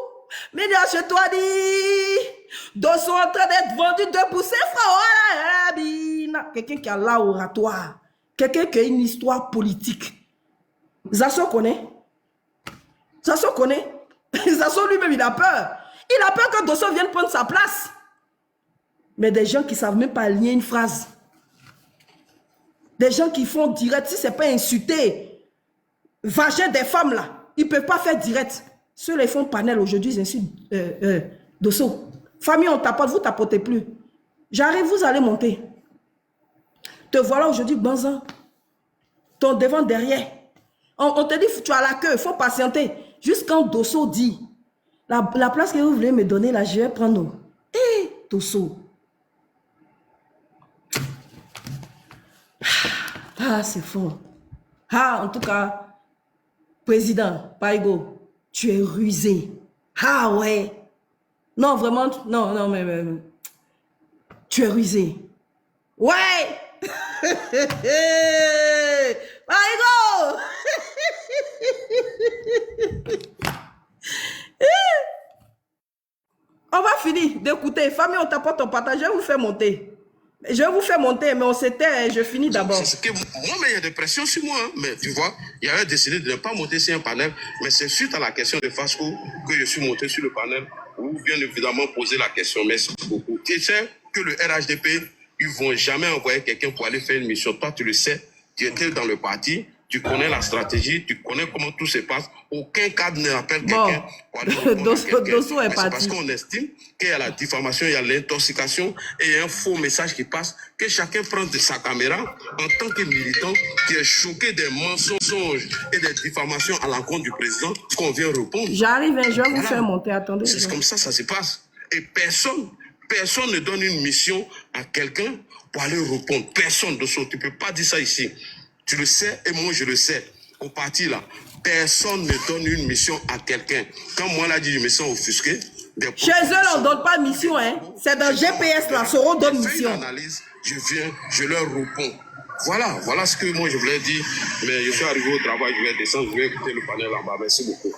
mets chez toi. Dosso en train d'être vendu 2 pour 5 francs. Quelqu'un qui a l'oratoire. Quelqu'un qui a une histoire politique. Zasso connaît. Zasso connaît. Zasso lui-même, il a peur. Il a peur que Dosso vienne prendre sa place. Mais des gens qui ne savent même pas lier une phrase. Des gens qui font direct, si ce n'est pas insulter, vagin des femmes là, ils ne peuvent pas faire direct. Ceux-là, ils font panel aujourd'hui, ils insultent Dosso. Famille, on tapote, vous ne tapotez plus. J'arrive, vous allez monter. Te voilà aujourd'hui, Banzan. Ton devant, derrière. On te dit, tu as la queue, il faut patienter. Jusqu'à Dosso dit, la place que vous voulez me donner, là, je vais prendre. Hé, Dosso. Ah, c'est fort. Ah, en tout cas, président Paigo, tu es rusé. Ah, ouais. Non, vraiment, non, mais tu es rusé. Ouais. Paigo. On va finir d'écouter. Famille, on t'apporte ton partage. Je vais vous faire monter. Je vais vous faire monter, mais on s'était, je finis d'abord. C'est ce que moi, mais il y a des pressions sur moi. Hein. Mais tu vois, il avait décidé de ne pas monter sur un panel. Mais c'est suite à la question de Fasco que je suis monté sur le panel où bien évidemment poser la question. Merci beaucoup. Tu sais que le RHDP, ils ne vont jamais envoyer quelqu'un pour aller faire une mission. Toi, tu le sais. Tu étais dans le parti. Tu connais la stratégie, tu connais comment tout se passe. Aucun cadre n'appelle quelqu'un pour aller répondre à quelqu'un. C'est parce qu'on estime qu'il y a la diffamation, il y a l'intoxication et il y a un faux message qui passe, que chacun prend de sa caméra en tant que militant qui est choqué des mensonges et des diffamations à l'encontre du président qu'on vient répondre. J'arrive, je vais vous faire monter, attendez. C'est comme ça se passe. Et personne ne donne une mission à quelqu'un pour aller répondre. Personne de ça. Tu ne peux pas dire ça ici. Tu le sais et moi je le sais. Au parti là, personne ne donne une mission à quelqu'un. Quand moi là dit je me sens offusqué. Chez eux là, on ne donne pas mission. Hein. C'est dans GPS là, Soro donne mission. Analyse, je viens, je leur réponds. Voilà ce que moi je voulais dire. Mais je suis arrivé au travail, je vais descendre, je vais écouter le panel là-bas. Merci beaucoup.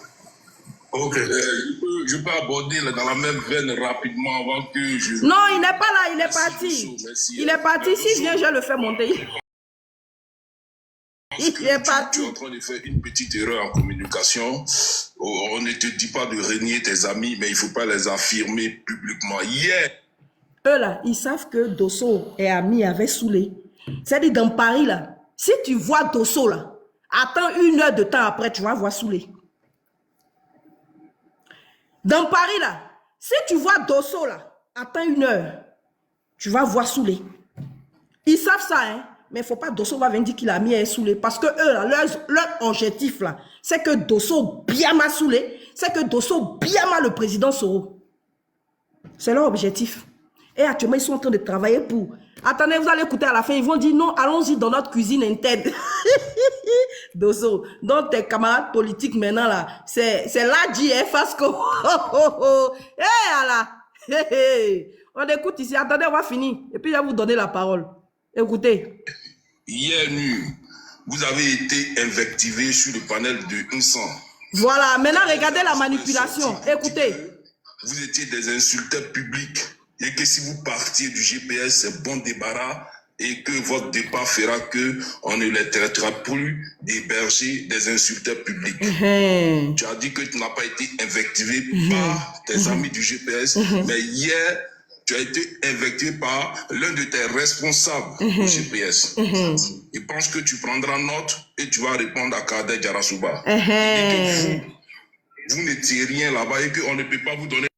Ok, je peux aborder dans la même veine rapidement avant que je... Non, il n'est pas là, il est parti. Il est parti, s'il vient, je le fais monter. Il est parti. Tu es en train de faire une petite erreur en communication. On ne te dit pas de renier tes amis, mais il ne faut pas les affirmer publiquement. Eux là, ils savent que Dosso est ami avec Soulé. C'est-à-dire dans Paris là, si tu vois Dosso là, attends 1 heure de temps après, tu vas voir Soulé. Dans Paris là, si tu vois Dosso là, attends 1 heure, tu vas voir Soulé. Ils savent ça, hein. Mais il ne faut pas Dosso va venir dire qu'il a mis un saoulé. Parce que eux, là, leur objectif, là, c'est que Dosso bien m'a saoulé. C'est que Dosso bien m'a le président Soro. C'est leur objectif. Et actuellement, ils sont en train de travailler pour... Attendez, vous allez écouter à la fin. Ils vont dire non, allons-y dans notre cuisine interne. Dosso, donc tes camarades politiques maintenant, là, c'est là, dit, hein, Fasco. Hé, Allah. On écoute ici. Attendez, on va finir. Et puis, je vais vous donner la parole. Écoutez. Hier nuit, vous avez été invectivé sur le panel de Insan. Voilà, maintenant regardez la manipulation. Écoutez. Vous étiez des insulteurs publics et que si vous partiez du GPS, c'est bon débarras et que votre départ fera que on ne les traitera plus d'héberger des insulteurs publics. Tu as dit que tu n'as pas été invectivé par tes amis du GPS, mais hier, tu as été invectivé par l'un de tes responsables au GPS. Je pense que tu prendras note et tu vas répondre à Kader Jarasuba. Vous n'étiez rien là-bas et qu'on ne peut pas vous donner.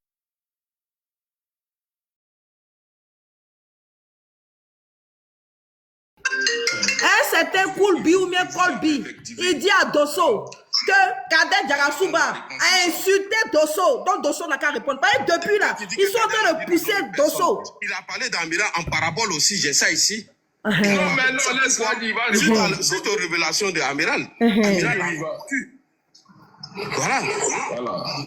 Un certain Koulbi ou bien Kolbi, il dit à Dosso que Kader Jarasuba a insulté Dosso. Donc Dosso n'a qu'à répondre. Depuis là, ils sont en train de pousser Dosso. Il a parlé d'Amiral en parabole aussi, j'ai ça ici. Non, mais non, laisse-moi dire, il va répondre. Suite aux révélations de Amiral, Amiral a Voilà.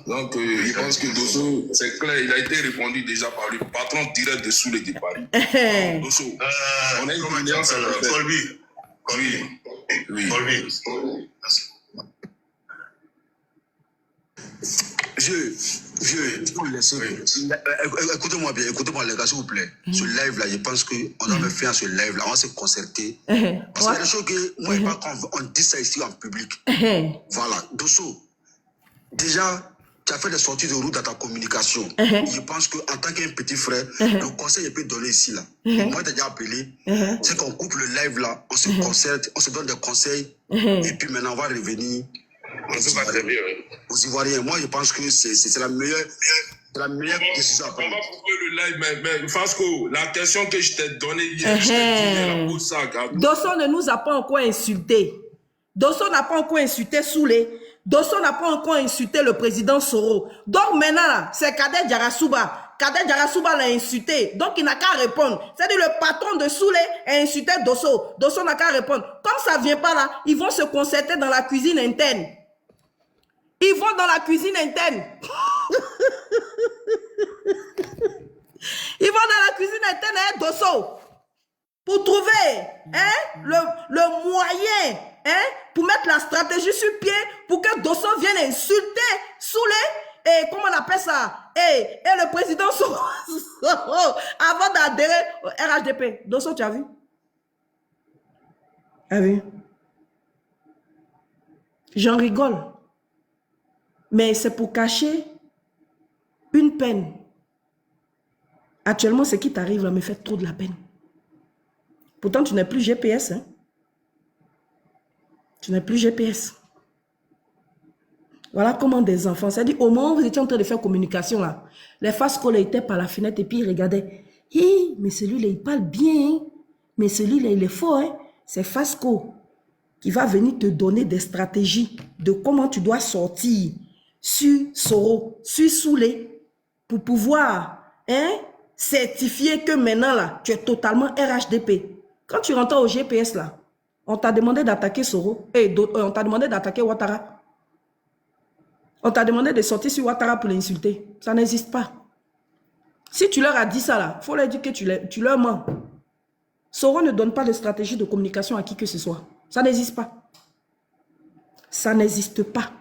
Donc, je pense que Dosso, c'est clair, il a été répondu déjà par le patron direct de Soulé de Paris. Dosso, on a une alliance avec Colby. Oui. Écoutez-moi bien, écoutez-moi les gars, s'il vous plaît. Ce live-là, je pense qu'on doit me faire ce live-là, on va se concerter. Parce qu'il y a des choses que moi, pas quand on dit ça ici en public. Voilà, Dosso, déjà, tu as fait des sorties de route dans ta communication. Je pense qu'en tant qu'un petit frère, le conseil que je peux donner ici, là, moi, t'ai déjà appelé, c'est qu'on coupe le live là, on se concerte, on se donne des conseils, et puis maintenant, on va revenir. Aux Ivoiriens, moi, je pense que c'est la meilleure décision à prendre. On va couper le live, mais Fasco, la question que je t'ai donnée hier, je t'ai dit, la pose ça, Dosso ne nous a pas encore insulté. Dosso n'a pas encore insulté Soulé. Dosso n'a pas encore insulté le président Soro. Donc maintenant, là, c'est Kader Jarasuba. Kader Jarasuba l'a insulté. Donc il n'a qu'à répondre. C'est-à-dire le patron de Soulé a insulté Dosso. Dosso n'a qu'à répondre. Comme ça ne vient pas là, ils vont se concerter dans la cuisine interne. Ils vont dans la cuisine interne. Ils vont dans la cuisine interne, hein, Dosso, pour trouver le moyen pour mettre la stratégie sur pied pour que Dosso vienne insulter Soulé et comment on appelle ça et le président Soro avant d'adhérer au RHDP. Dosso, tu as vu? J'en rigole. Mais c'est pour cacher une peine. Actuellement, ce qui t'arrive là me fait trop de la peine. Pourtant, tu n'es plus GPS. Hein? Tu n'es plus GPS. Voilà comment des enfants, c'est-à-dire au moment où vous étiez en train de faire communication là, les faces collées étaient par la fenêtre et puis ils regardaient. Hey, mais celui-là, il parle bien. Hein? Mais celui-là, il est fort. Hein? C'est Fasco qui va venir te donner des stratégies de comment tu dois sortir sur Soro, sur Soulé, pour pouvoir certifier que maintenant, là, tu es totalement RHDP. Quand tu rentres au GPS, là, on t'a demandé d'attaquer Soro, on t'a demandé d'attaquer Ouattara. On t'a demandé de sortir sur Ouattara pour l'insulter. Ça n'existe pas. Si tu leur as dit ça, là, il faut leur dire que tu leur mens. Soro ne donne pas de stratégie de communication à qui que ce soit. Ça n'existe pas. Ça n'existe pas.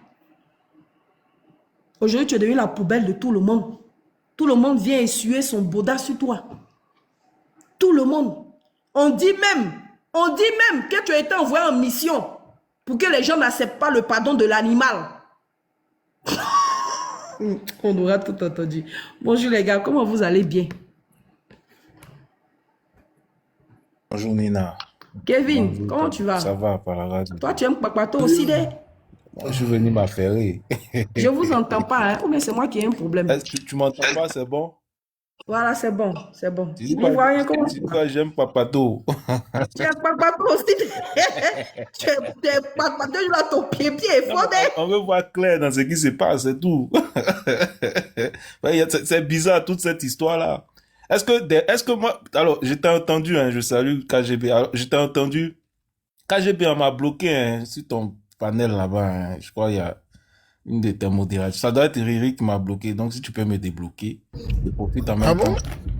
Aujourd'hui, tu es devenu la poubelle de tout le monde. Tout le monde vient essuyer son boda sur toi. Tout le monde. On dit même que tu as été envoyé en mission pour que les gens n'acceptent pas le pardon de l'animal. On aura tout entendu. Bonjour les gars, comment vous allez bien? Bonjour Nina. Kevin, Bonjour, comment tu vas? Ça va, par la radio. Toi, tu aimes Kpakpato aussi, dé? Moi, je suis venu m'affairer. Je vous entends pas, hein? Ou bien c'est moi qui ai un problème. Tu m'entends pas, c'est bon? Voilà, c'est bon, c'est bon. Tu dis L'Ivoirien, comment tu dis quoi, j'aime Papato. tu es Papato aussi. Tu es Papato, tu as ton pied est Non, fondé. on veut voir clair dans ce qui se passe, c'est tout. Ouais, c'est bizarre toute cette histoire-là. Est-ce que moi, alors j'étais entendu, hein, je salue KGB, alors, j'étais entendu, KGB on m'a bloqué hein, sur ton panel là-bas, hein. Je crois il y a une de tes modérateurs. Ça doit être Riri qui m'a bloqué, donc si tu peux me débloquer, je profite en Ah même temps.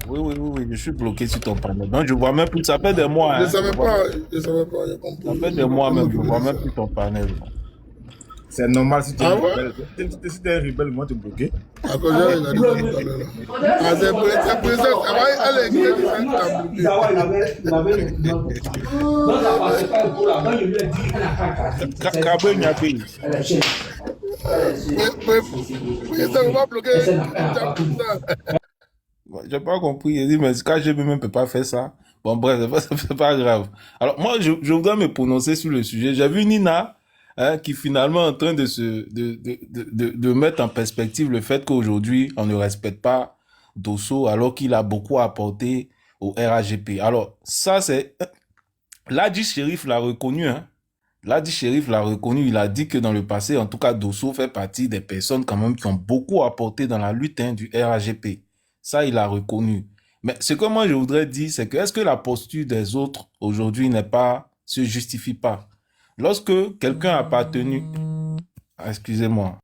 bon? Oui, je suis bloqué sur ton panel. Donc je vois même plus, ça fait des mois. Je Hein, savais pas, j'ai compris. ça fait des mois même, je vois même plus ton panel. C'est normal si tu es Ah un ouais? rebelle. Si tu es un rebelle, ils vont te bloquer. À cause de il a dit ça tout à l'heure. Ah, c'est président, elle est écrite du centre à bloquer. Il avait le plan. Donc, ça passait pas pour la banque, je lui ai dit, elle n'a pas cassé. Kabé Nyabé. Elle est chère. Président, on va bloquer. J'ai pas compris. Il dit, mais KGB même peut pas faire ça. Bon, bref, c'est pas grave. Alors, moi, je voudrais me prononcer sur le sujet. J'ai vu Nina, hein, qui finalement est en train de mettre en perspective le fait qu'aujourd'hui, on ne respecte pas Dosso alors qu'il a beaucoup apporté au RAGP. Alors, ça, c'est, Ladi Shérif l'a reconnu, hein. Ladi Shérif l'a reconnu. Il a dit que dans le passé, en tout cas, Dosso fait partie des personnes quand même qui ont beaucoup apporté dans la lutte, hein, du RAGP. Ça, il a reconnu. Mais ce que moi, je voudrais dire, c'est que est-ce que la posture des autres aujourd'hui se justifie pas? Lorsque quelqu'un a appartenu... Ah, excusez-moi.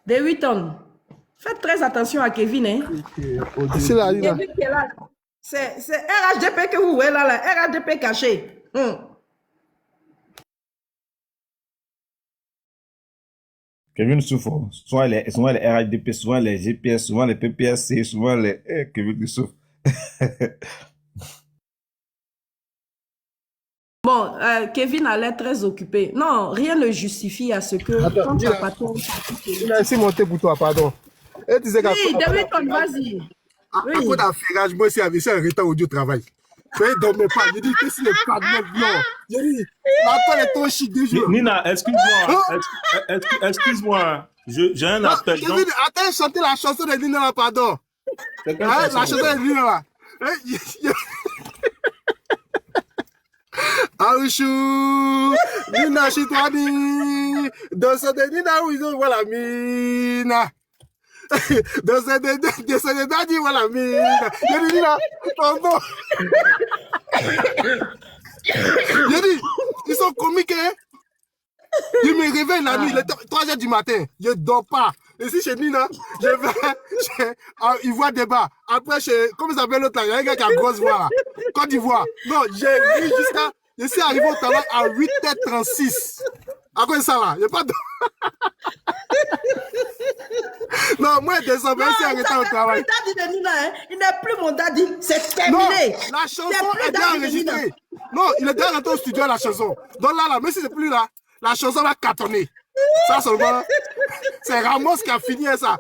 De 8 ans. Faites très attention à Kevin, hein. C'est là, il a. Kevin qui est là. C'est RHDP que vous voyez là, RHDP caché. Kevin souffre. Souvent les RADP, souvent les GPS, souvent les PPSC, souvent les... Kevin souffre. Bon, Kevin a l'air très occupé. Non, rien ne justifie à ce que Attends, quand tu dis-le. as pas ton... Il a laissé monter pour toi, pardon. Et tu sais qu'à Oui, de 8 ans, vas-y. Oui. cause d'affairage, moi, c'est avec ça, un retard audio travail. Je ne dormais pas. Je dis, qu'est-ce que c'est pas de non. Je dis, l'appel est trop chic des jours. Nina, excuse-moi. J'ai un appel. Je dis, attends, chanter la chanson de Nina, là, pardon. C'est quelle Hein, chanson? la chanson de Nina, là. Aouchou, Nina Chitwani, dans ce de Nina, où ils ont, voilà, Mina. Dans ce de Dadi, voilà, Mina. Je dis, Nina, pardon. Je dis, ils sont comiques, hein. Je me réveille la nuit, il est 3h du matin, je ne dors pas. Ici chez Nina, je vais il voit débat. Après, comment ça s'appelle l'autre là? Il y a un gars qui a grosse voix là. Côte d'Ivoire. Non, j'ai vu jusqu'à. Je suis arrivé au travail à 8h36. À quoi ça là? Il n'y a pas de. Non, moi, désormais, je suis arrêté au travail. Le daddy de Nina, hein, il n'est plus mon daddy. C'est Non, terminé. la chanson plus est déjà daddy de Nina. enregistrée. Non, il est déjà rentré au studio, la chanson. Donc là, même si c'est plus là, la chanson va cartonner. Ça seulement, c'est Ramos qui a fini ça.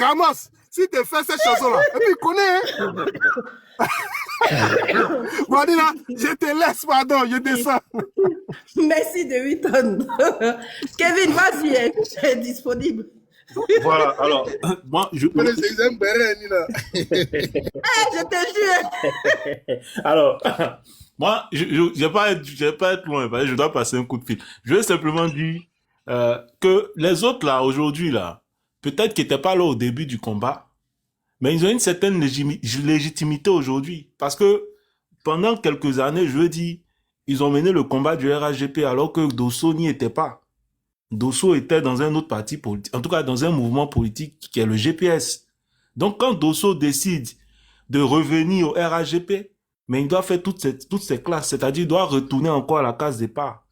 Ramos, si tu fais cette chanson-là, et puis il connaît. Hein? Bon, dis là, je te laisse, pardon, je descends. Merci de 8 ans. Kevin, vas-y, hein, tu es disponible. Voilà, alors, moi, Je Je te jure. alors, moi, je vais pas être loin, parce que je dois passer un coup de fil. Je vais simplement dire que les autres là, aujourd'hui là, peut-être qu'ils n'étaient pas là au début du combat, mais ils ont une certaine légitimité aujourd'hui. Parce que pendant quelques années, je veux dire, ils ont mené le combat du RHGP alors que Dosso n'y était pas. Dosso était dans un autre parti politique, en tout cas dans un mouvement politique qui est le GPS. Donc quand Dosso décide de revenir au RHGP, mais il doit faire toutes ces classes, c'est-à-dire il doit retourner encore à la case départ.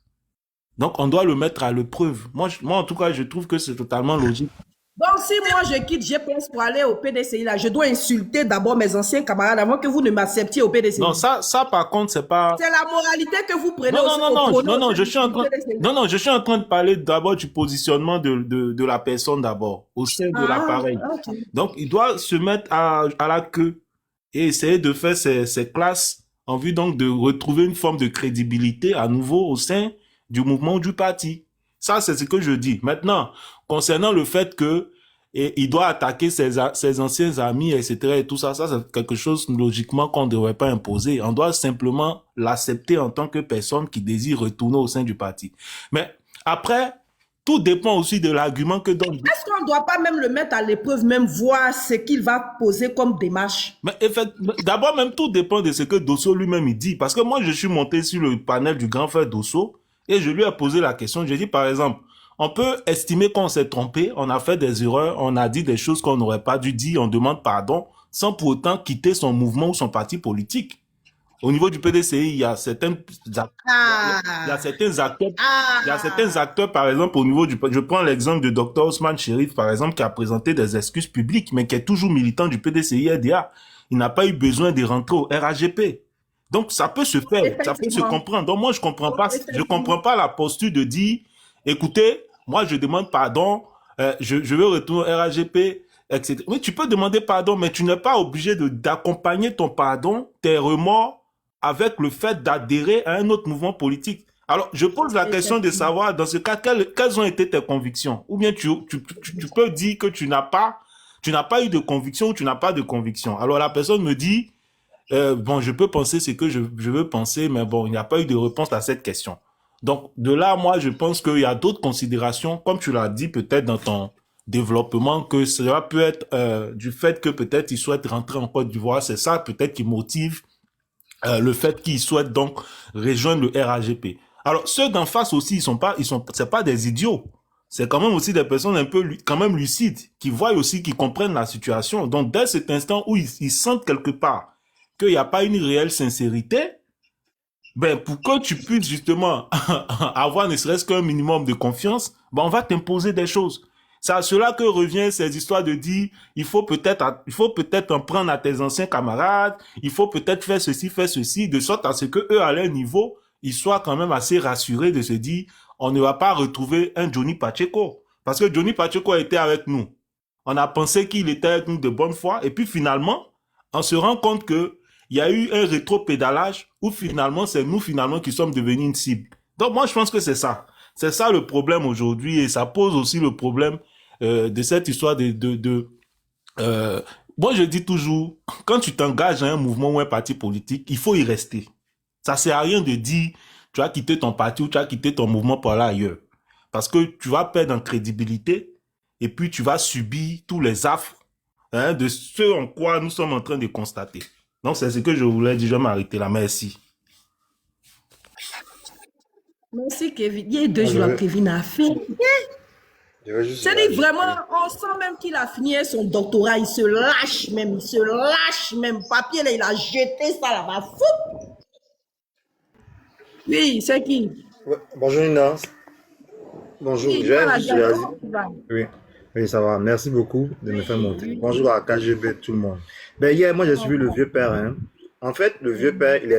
Donc on doit le mettre à l'épreuve. Moi, en tout cas, je trouve que c'est totalement logique. Donc, si moi je quitte GPS pour aller au PDCI, là, je dois insulter d'abord mes anciens camarades avant que vous ne m'acceptiez au PDCI. Non, ça par contre, c'est pas... C'est la moralité que vous prenez Non, je suis en train de parler d'abord du positionnement de la personne d'abord, au sein de l'appareil. Okay. Donc, il doit se mettre à la queue et essayer de faire ses classes en vue donc de retrouver une forme de crédibilité à nouveau au sein du mouvement du parti. Ça, c'est ce que je dis. Maintenant, concernant le fait que il doit attaquer ses anciens amis, etc. et tout ça, ça c'est quelque chose logiquement qu'on ne devrait pas imposer. On doit simplement l'accepter en tant que personne qui désire retourner au sein du parti. Mais après, tout dépend aussi de l'argument que donne. Est-ce qu'on ne doit pas même le mettre à l'épreuve, même voir ce qu'il va poser comme démarche? Mais d'abord, même tout dépend de ce que Dosso lui-même il dit. Parce que moi, je suis monté sur le panel du grand frère Dosso et je lui ai posé la question. J'ai dit, par exemple, on peut estimer qu'on s'est trompé, on a fait des erreurs, on a dit des choses qu'on n'aurait pas dû dire, on demande pardon, sans pour autant quitter son mouvement ou son parti politique. Au niveau du PDCI, il y a certains acteurs, par exemple, au niveau je prends l'exemple de Dr Ousmane Chérif, par exemple, qui a présenté des excuses publiques, mais qui est toujours militant du PDCI-RDA. Il n'a pas eu besoin de rentrer au RAGP. Donc, ça peut se faire, ça peut se comprendre. Donc, moi, je comprends pas la posture de dire, écoutez, moi, je demande pardon, je veux retourner au RAGP, etc. Oui, tu peux demander pardon, mais tu n'es pas obligé d'accompagner ton pardon, tes remords, avec le fait d'adhérer à un autre mouvement politique. Alors, je pose la question de savoir, dans ce cas, quelles ont été tes convictions? Ou bien tu peux dire que tu n'as pas eu de conviction ou tu n'as pas de conviction. Alors, la personne me dit, bon, je peux penser ce que je veux penser, mais bon, il n'y a pas eu de réponse à cette question. Donc, de là, moi, je pense qu'il y a d'autres considérations, comme tu l'as dit peut-être dans ton développement, que cela peut être du fait que peut-être il souhaite rentrer en Côte d'Ivoire. C'est ça peut-être qui motive le fait qu'il souhaite donc rejoindre le RAGP. Alors, ceux d'en face aussi, c'est pas des idiots. C'est quand même aussi des personnes un peu, quand même lucides, qui voient aussi, qui comprennent la situation. Donc, dès cet instant où ils sentent quelque part qu'il n'y a pas une réelle sincérité, ben, pour que tu puisses justement avoir ne serait-ce qu'un minimum de confiance, ben, on va t'imposer des choses. C'est à cela que revient ces histoires de dire, il faut peut-être en prendre à tes anciens camarades, il faut peut-être faire ceci, de sorte à ce que eux, à leur niveau, ils soient quand même assez rassurés de se dire, on ne va pas retrouver un Johnny Pacheco. Parce que Johnny Pacheco a été avec nous. On a pensé qu'il était avec nous de bonne foi, et puis finalement, on se rend compte que il y a eu un rétro-pédalage où finalement, c'est nous finalement qui sommes devenus une cible. Donc moi, je pense que c'est ça. C'est ça le problème aujourd'hui, et ça pose aussi le problème de cette histoire moi, je dis toujours, quand tu t'engages à un mouvement ou un parti politique, il faut y rester. Ça sert à rien de dire, tu vas quitter ton parti ou tu vas quitter ton mouvement pour aller ailleurs. Parce que tu vas perdre en crédibilité et puis tu vas subir tous les affres de ce en quoi nous sommes en train de constater. Donc, c'est ce que je voulais dire. Je vais m'arrêter là. Merci. Merci, Kevin. Il y a 2 jours que Kevin a fait. C'est-à-dire vraiment, on sent même qu'il a fini son doctorat. Il se lâche même. Papier, là, il a jeté ça là-bas. Fou! Oui, c'est qui? Ouais, bonjour Nina. Bonjour. Oui, Oui, ça va. Merci beaucoup de me faire monter. Bonjour à KGB, tout le monde. Ben, hier, moi, j'ai suivi le vieux père. Hein. En fait, le vieux père, il a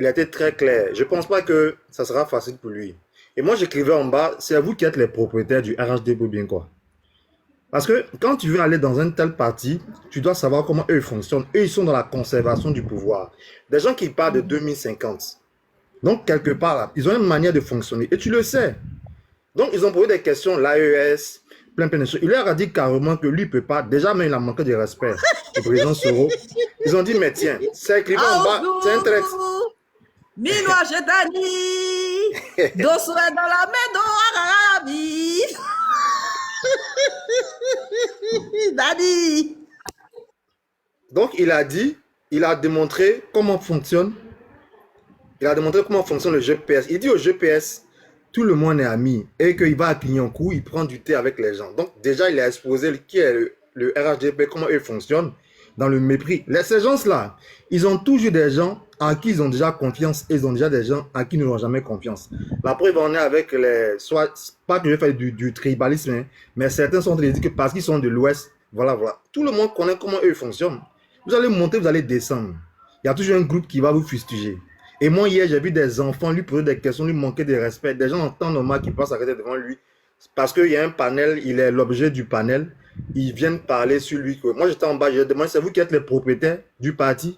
été très clair. Je ne pense pas que ça sera facile pour lui. Et moi, j'écrivais en bas, c'est à vous qui êtes les propriétaires du RHDP ou bien quoi. Parce que quand tu veux aller dans un tel parti, tu dois savoir comment eux fonctionnent. Eux, ils sont dans la conservation du pouvoir. Des gens qui parlent de 2050. Donc, quelque part, là, ils ont une manière de fonctionner. Et tu le sais. Donc, ils ont posé des questions, l'AES, plein de choses. Il leur a dit carrément que lui ne peut pas. Déjà, même il a manqué de respect au président Soro. Ils ont dit, mais tiens, c'est écrit en bas, c'est un trait. Minois, je t'ai dit, Dosso est dans la main d'Arabi. Dadi. Donc, il a démontré comment fonctionne. Il a démontré comment fonctionne le GPS. Il dit au GPS, tout le monde est ami et qu'il va à Clignancourt, il prend du thé avec les gens. Donc, déjà, il a exposé qui est le RHDP, comment ils fonctionnent dans le mépris. Ces gens-là, ils ont toujours des gens à qui ils ont déjà confiance et ils ont déjà des gens à qui ils n'ont jamais confiance. La preuve en est avec soit pas que je fais du tribalisme, hein, mais certains sont en train de dire que parce qu'ils sont de l'Ouest, voilà. Tout le monde connaît comment eux fonctionnent. Vous allez monter, vous allez descendre. Il y a toujours un groupe qui va vous fustiger. Et moi, hier, j'ai vu des enfants lui poser des questions, lui manquer de respect. Des gens en temps normal qui passent à côté devant lui. Parce qu'il y a un panel, il est l'objet du panel. Ils viennent parler sur lui. Moi, j'étais en bas, je demande, c'est vous qui êtes les propriétaires du parti?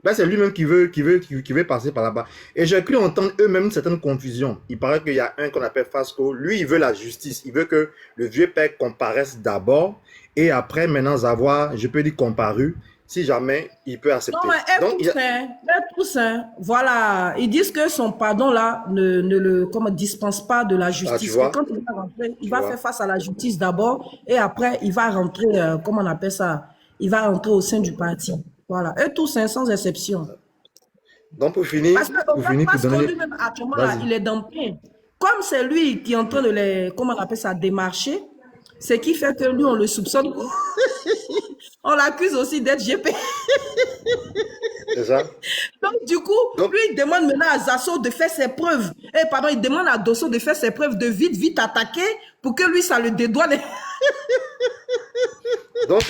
Là, c'est lui-même qui veut passer par là-bas. Et j'ai cru entendre eux-mêmes une certaine confusion. Il paraît qu'il y a un qu'on appelle Fasco. Lui, il veut la justice. Il veut que le vieux père comparaisse d'abord et après, maintenant, avoir, je peux dire, comparu. Si jamais il peut accepter. Non, mais tous, voilà. Ils disent que son pardon là ne le dispense pas de la justice. tu vois? Quand il va rentrer, il va faire face à la justice d'abord et après il va rentrer, comment on appelle ça? Il va rentrer au sein du parti. Voilà. Eux tous, sans exception. Donc pour finir, parce que lui-même actuellement là, il est dans plein. Comme c'est lui qui est en train de les, comment on appelle ça, démarcher, ce qui fait que lui on le soupçonne. On l'accuse aussi d'être GP. C'est ça. Donc, du coup, lui, il demande maintenant à Zasso de faire ses preuves. Il demande à Dosso de faire ses preuves, de vite attaquer pour que lui, ça le dédouane. Donc,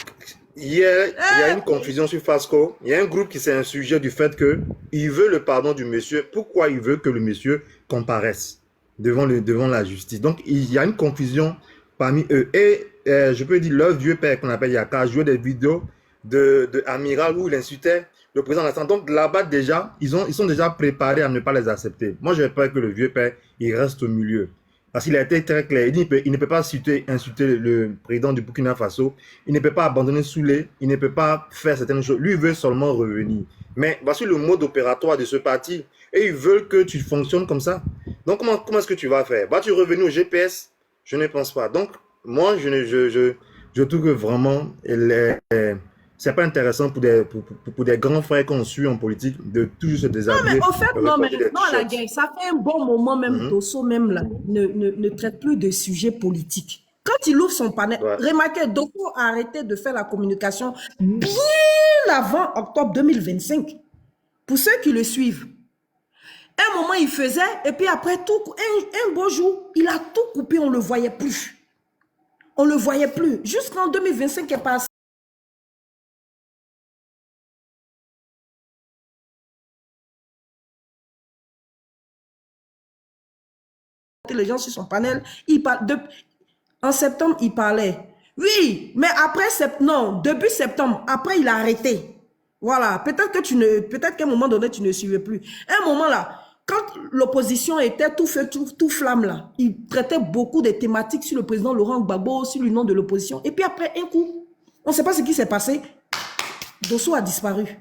il y a une confusion sur Fasco. Il y a un groupe qui s'est insurgé du fait qu'il veut le pardon du monsieur. Pourquoi il veut que le monsieur comparaisse devant la justice? Donc, il y a une confusion parmi eux. Et je peux dire, leur vieux père qu'on appelle Yaka jouait des vidéos de Amiral où il insultait le président de l'Assemblée. Donc là-bas déjà, ils sont déjà préparés à ne pas les accepter. Moi, j'ai peur que le vieux père, il reste au milieu. Parce qu'il a été très clair. Il dit il ne peut pas insulter le président du Burkina Faso. Il ne peut pas abandonner Soulé. Il ne peut pas faire certaines choses. Lui, il veut seulement revenir. Mais voici le mode opératoire de ce parti. Et ils veulent que tu fonctionnes comme ça. Donc, comment est-ce que tu vas faire? Vas-tu revenir au GPS? Je ne pense pas. Donc, moi, je trouve que vraiment, c'est pas intéressant pour des grands frères qu'on suit en politique de toujours se déshabiller. Non, mais au fait, non, la guerre, ça fait un bon moment même, Dosso même là, ne traite plus de sujets politiques. Quand il ouvre son panel, remarquez, Dosso a arrêté de faire la communication bien avant octobre 2025. Pour ceux qui le suivent. Un moment, il faisait, et puis après, un beau jour, il a tout coupé, on ne le voyait plus. On ne le voyait plus. Jusqu'en 2025 est passé. Les gens sur son panel, en septembre, il parlait. Oui, mais après, début septembre, après, il a arrêté. Voilà, peut-être qu'à un moment donné, tu ne suivais plus. Un moment là, quand l'opposition était tout feu, tout flamme là, il traitait beaucoup de thématiques sur le président Laurent Gbagbo, sur le nom de l'opposition. Et puis après, un coup, on ne sait pas ce qui s'est passé. Dosso a disparu.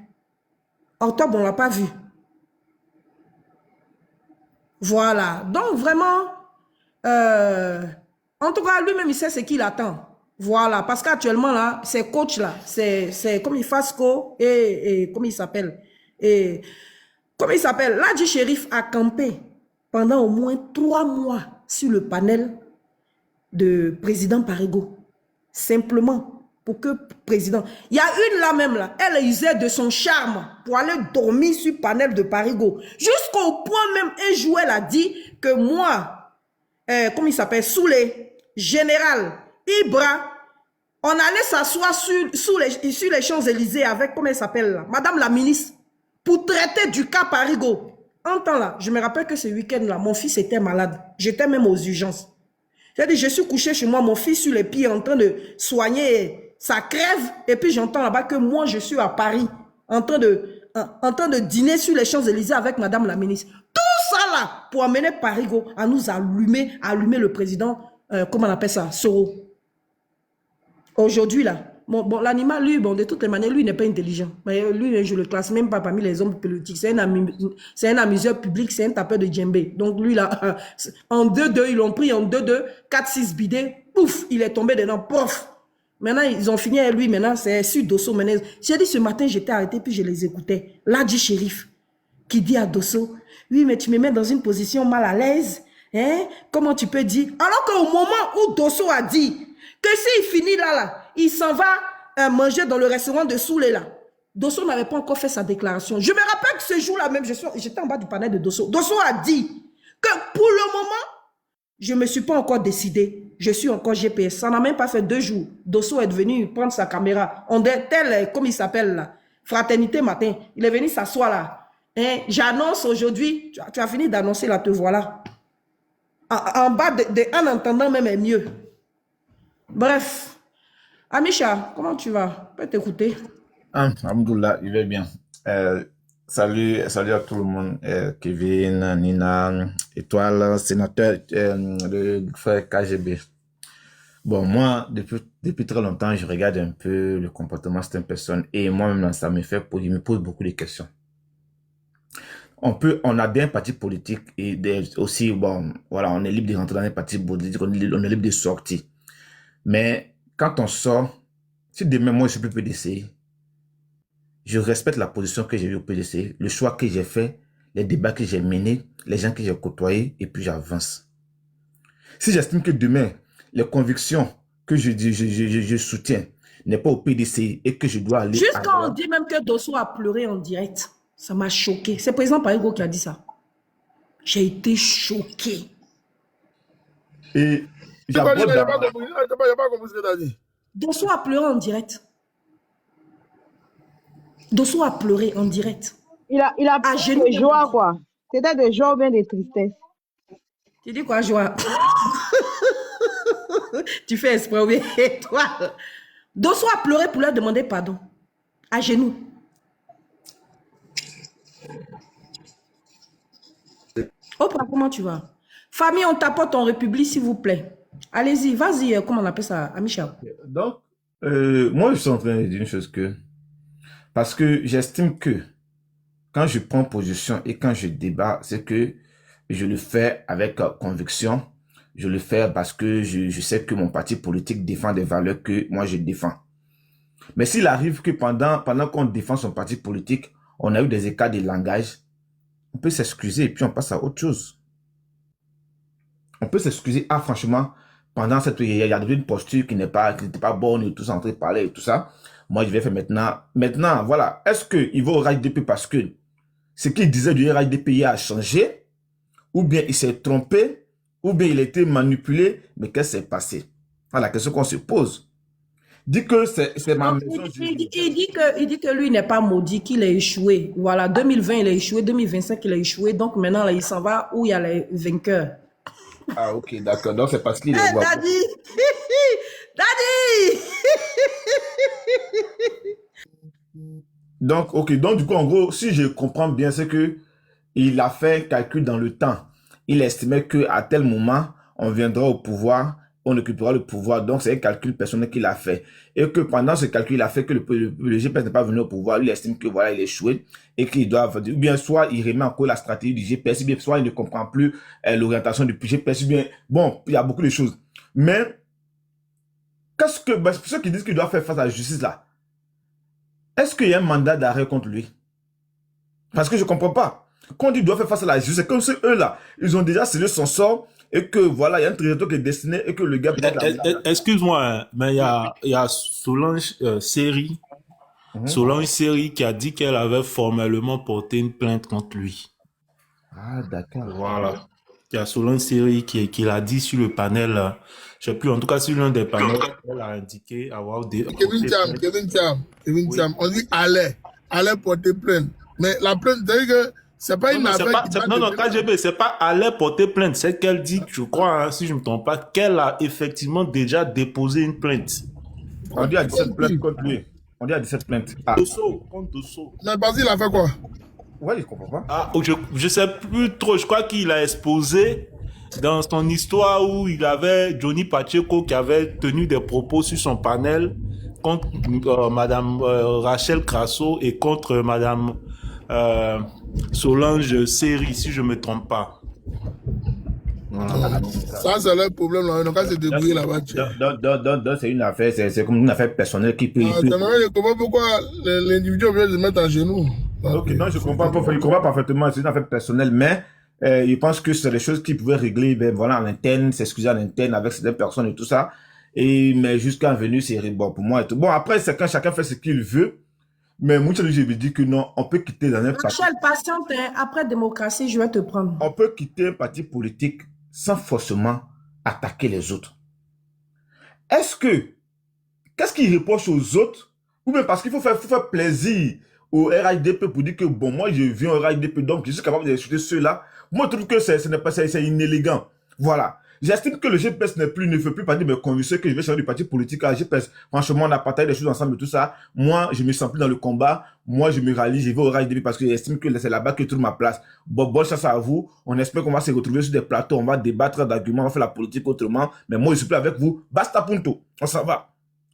Octobre, on ne l'a pas vu. Voilà. Donc vraiment, en tout cas, lui-même, il sait ce qu'il attend. Voilà. Parce qu'actuellement, là, ces coachs-là, c'est comme il Fasco et comment il s'appelle. Comment il s'appelle? Ladji Chérif a campé pendant au moins 3 mois sur le panel de président Parigo. Simplement pour que président... Il y a une là même, là, elle usait de son charme pour aller dormir sur le panel de Parigo. Jusqu'au point même, un jour, elle a dit que moi, comment il s'appelle, Soulé, général, Ibra, on allait s'asseoir sur les Champs-Élysées avec, comment elle s'appelle là, madame la ministre, pour traiter du cas Parigo. En temps là, je me rappelle que ce week-end-là, mon fils était malade. J'étais même aux urgences. J'ai dit, je suis couché chez moi, mon fils sur les pieds en train de soigner sa crève. Et puis j'entends là-bas que moi, je suis à Paris, en train de dîner sur les Champs-Élysées avec madame la ministre. Tout ça là, pour amener Parigo à nous allumer le président, comment on appelle ça, Soro. Aujourd'hui là, bon, l'animal, lui, bon, de toutes les manières, lui, n'est pas intelligent. Mais lui, je le classe même pas parmi les hommes politiques. C'est un amuseur public, c'est un tapeur de djembé. Donc, lui, là, en 2-2, ils l'ont pris en 2-2, 4-6 bidés, pouf, il est tombé dedans, pouf. Maintenant, ils ont fini avec lui, maintenant, c'est sur Dosso. J'ai dit, ce matin, j'étais arrêté, puis je les écoutais. Ladji Chérif, qui dit à Dosso, oui, mais tu me mets dans une position mal à l'aise. Hein? Comment tu peux dire? Alors qu'au moment où Dosso a dit que s'il finit là, il s'en va manger dans le restaurant de Soulé là. Dosso n'avait pas encore fait sa déclaration. Je me rappelle que ce jour-là même, j'étais en bas du panel de Dosso. Dosso a dit que pour le moment, je ne me suis pas encore décidé. Je suis encore GPS. Ça n'a même pas fait 2 jours. Dosso est venu prendre sa caméra. On est tel, comme il s'appelle là, Fraternité Matin. Il est venu s'asseoir là. Hein? J'annonce aujourd'hui, tu as fini d'annoncer là, te voilà. En bas, en entendant même est mieux. Bref. Amisha, comment tu vas? Je peux t'écouter. Alhamdoulilah, il va bien. Salut, salut à tout le monde. Kevin, Nina, Étoile, sénateur, le frère KGB. Bon, moi, depuis très longtemps, je regarde un peu le comportement de certaines personnes et moi-même, ça me pose beaucoup de questions. On a bien un parti politique et aussi, bon, voilà, on est libre de rentrer dans un parti politique, on est libre de sortir. Mais quand on sort, si demain, moi, je suis plus PDC, je respecte la position que j'ai eue au PDC, le choix que j'ai fait, les débats que j'ai menés, les gens que j'ai côtoyés, et puis j'avance. Si j'estime que demain, les convictions que je soutiens n'est pas au PDC et que je dois aller... Juste quand on dit même que Dosso a pleuré en direct, ça m'a choqué. C'est président Parigo qui a dit ça. J'ai été choqué. Et Il n'y a pas compris ce que tu as dit. Dosso a pleuré en direct. Dosso a pleuré en direct. Il a pleuré de joie, quoi. C'était de joie ou bien de tristesse. Tu dis quoi, joie? Tu fais exprès, oui, toi. Dosso a pleuré pour leur demander pardon. À genoux. Oprah, comment tu vas? Famille, on tapote en République, s'il vous plaît. Allez-y, vas-y, comment on appelle ça, Amicha? Donc, moi, je suis en train de dire une chose que... Parce que j'estime que quand je prends position et quand je débat, c'est que je le fais avec conviction. Je le fais parce que je sais que mon parti politique défend des valeurs que moi je défends. Mais s'il arrive que pendant qu'on défend son parti politique, on a eu des écarts de langage, on peut s'excuser et puis on passe à autre chose. On peut s'excuser, franchement, pendant cette... Il y a une posture qui n'était pas bonne et tout ça, en train de parler et tout ça. Moi, je vais faire maintenant. Maintenant, voilà. Est-ce qu'il va au RHDP parce que ce qu'il disait du RHDP a changé? Ou bien il s'est trompé? Ou bien il a été manipulé? Mais qu'est-ce qui s'est passé? Voilà la question qu'on se pose. Dit que c'est ma maison. Il dit que lui n'est pas maudit, qu'il a échoué. Voilà, 2020, il a échoué. 2025, il a échoué. Donc maintenant, là, il s'en va où il y a les vainqueurs. Ah, ok, d'accord. Donc c'est parce qu'il est... Hey, Daddy! Daddy! Donc, ok. Donc, du coup, en gros, si je comprends bien, c'est que il a fait un calcul dans le temps. Il estimait qu'à tel moment, on viendra au pouvoir, on occupera le pouvoir. Donc, c'est un calcul personnel qu'il a fait. Et que pendant ce calcul, il a fait que le GPS n'est pas venu au pouvoir. Lui, il estime que voilà, il est échoué et qu'il doit, ou bien soit il remet en cause la stratégie du GPS, ou bien soit il ne comprend plus l'orientation du GPS, ou bien, bon, il y a beaucoup de choses. Mais, qu'est-ce que, ceux qui disent qu'il doit faire face à la justice là, est-ce qu'il y a un mandat d'arrêt contre lui? Parce que je ne comprends pas. Quand on dit qu'il doit faire face à la justice, c'est comme si eux là, ils ont déjà scellé son sort et que voilà, il y a un trajectoire qui est destiné et que le gars... Excuse-moi, mais il y a Solange Série. Solange Série qui a dit qu'elle avait formellement porté une plainte contre lui. Ah, d'accord. Voilà. Il y a Solange Série qui l'a dit sur le panel, je ne sais plus, en tout cas sur l'un des panels, elle a indiqué avoir des... Kevin Thiam, on dit allez porter plainte. Mais la plainte, c'est que c'est pas une affaire... Non, KGB, c'est pas aller porter plainte, c'est qu'elle dit, je crois, hein, si je ne me trompe pas, qu'elle a effectivement déjà déposé une plainte. On dit à 17 plaintes contre lui. On dit à 17 plaintes. Dosso, contre Dosso. Mais Basile a fait quoi? Ouais, je comprends pas. Ah, je sais plus trop, je crois qu'il a exposé dans son histoire où il avait Johnny Pacheco qui avait tenu des propos sur son panel contre Madame Rachel Crasso et contre Madame Solange Série, si je me trompe pas. Ça, c'est le problème là. Donc, c'est débrouillé là-bas. Donc, c'est une affaire, c'est comme une affaire personnelle qui peut. Je comprends pourquoi l'individu est obligé de se mettre en genoux. Ok, non, je comprends parfaitement, c'est une affaire personnelle, mais je pense que c'est des choses qui pouvaient régler, ben voilà, en interne, s'excuser en interne avec certaines personnes et tout ça. Mais jusqu'à venir, c'est bon pour moi et tout. Bon, après, c'est quand chacun fait ce qu'il veut. Mais moi, je me dis que non, on peut quitter dans un parti. Rachel, patiente, hein, après démocratie, je vais te prendre. On peut quitter un parti politique sans forcément attaquer les autres. Qu'est-ce qu'il reproche aux autres? Ou bien parce qu'il faut faire plaisir au RHDP pour dire que bon, moi, je viens au RHDP, donc je suis capable d'insulter ceux-là. Moi, je trouve que c'est inélégant. Voilà. J'estime que le GPS ne fait plus partie de mes convictions, que je vais changer de parti politique à GPS. Franchement, on a partagé des choses ensemble et tout ça. Moi, je me sens plus dans le combat. Moi, je me rallie, je vais au RHDP parce que j'estime que c'est là-bas que je trouve ma place. Bonne chance à vous. On espère qu'on va se retrouver sur des plateaux. On va débattre d'arguments, on va faire la politique autrement. Mais moi, je suis plus avec vous. Basta punto. On s'en va.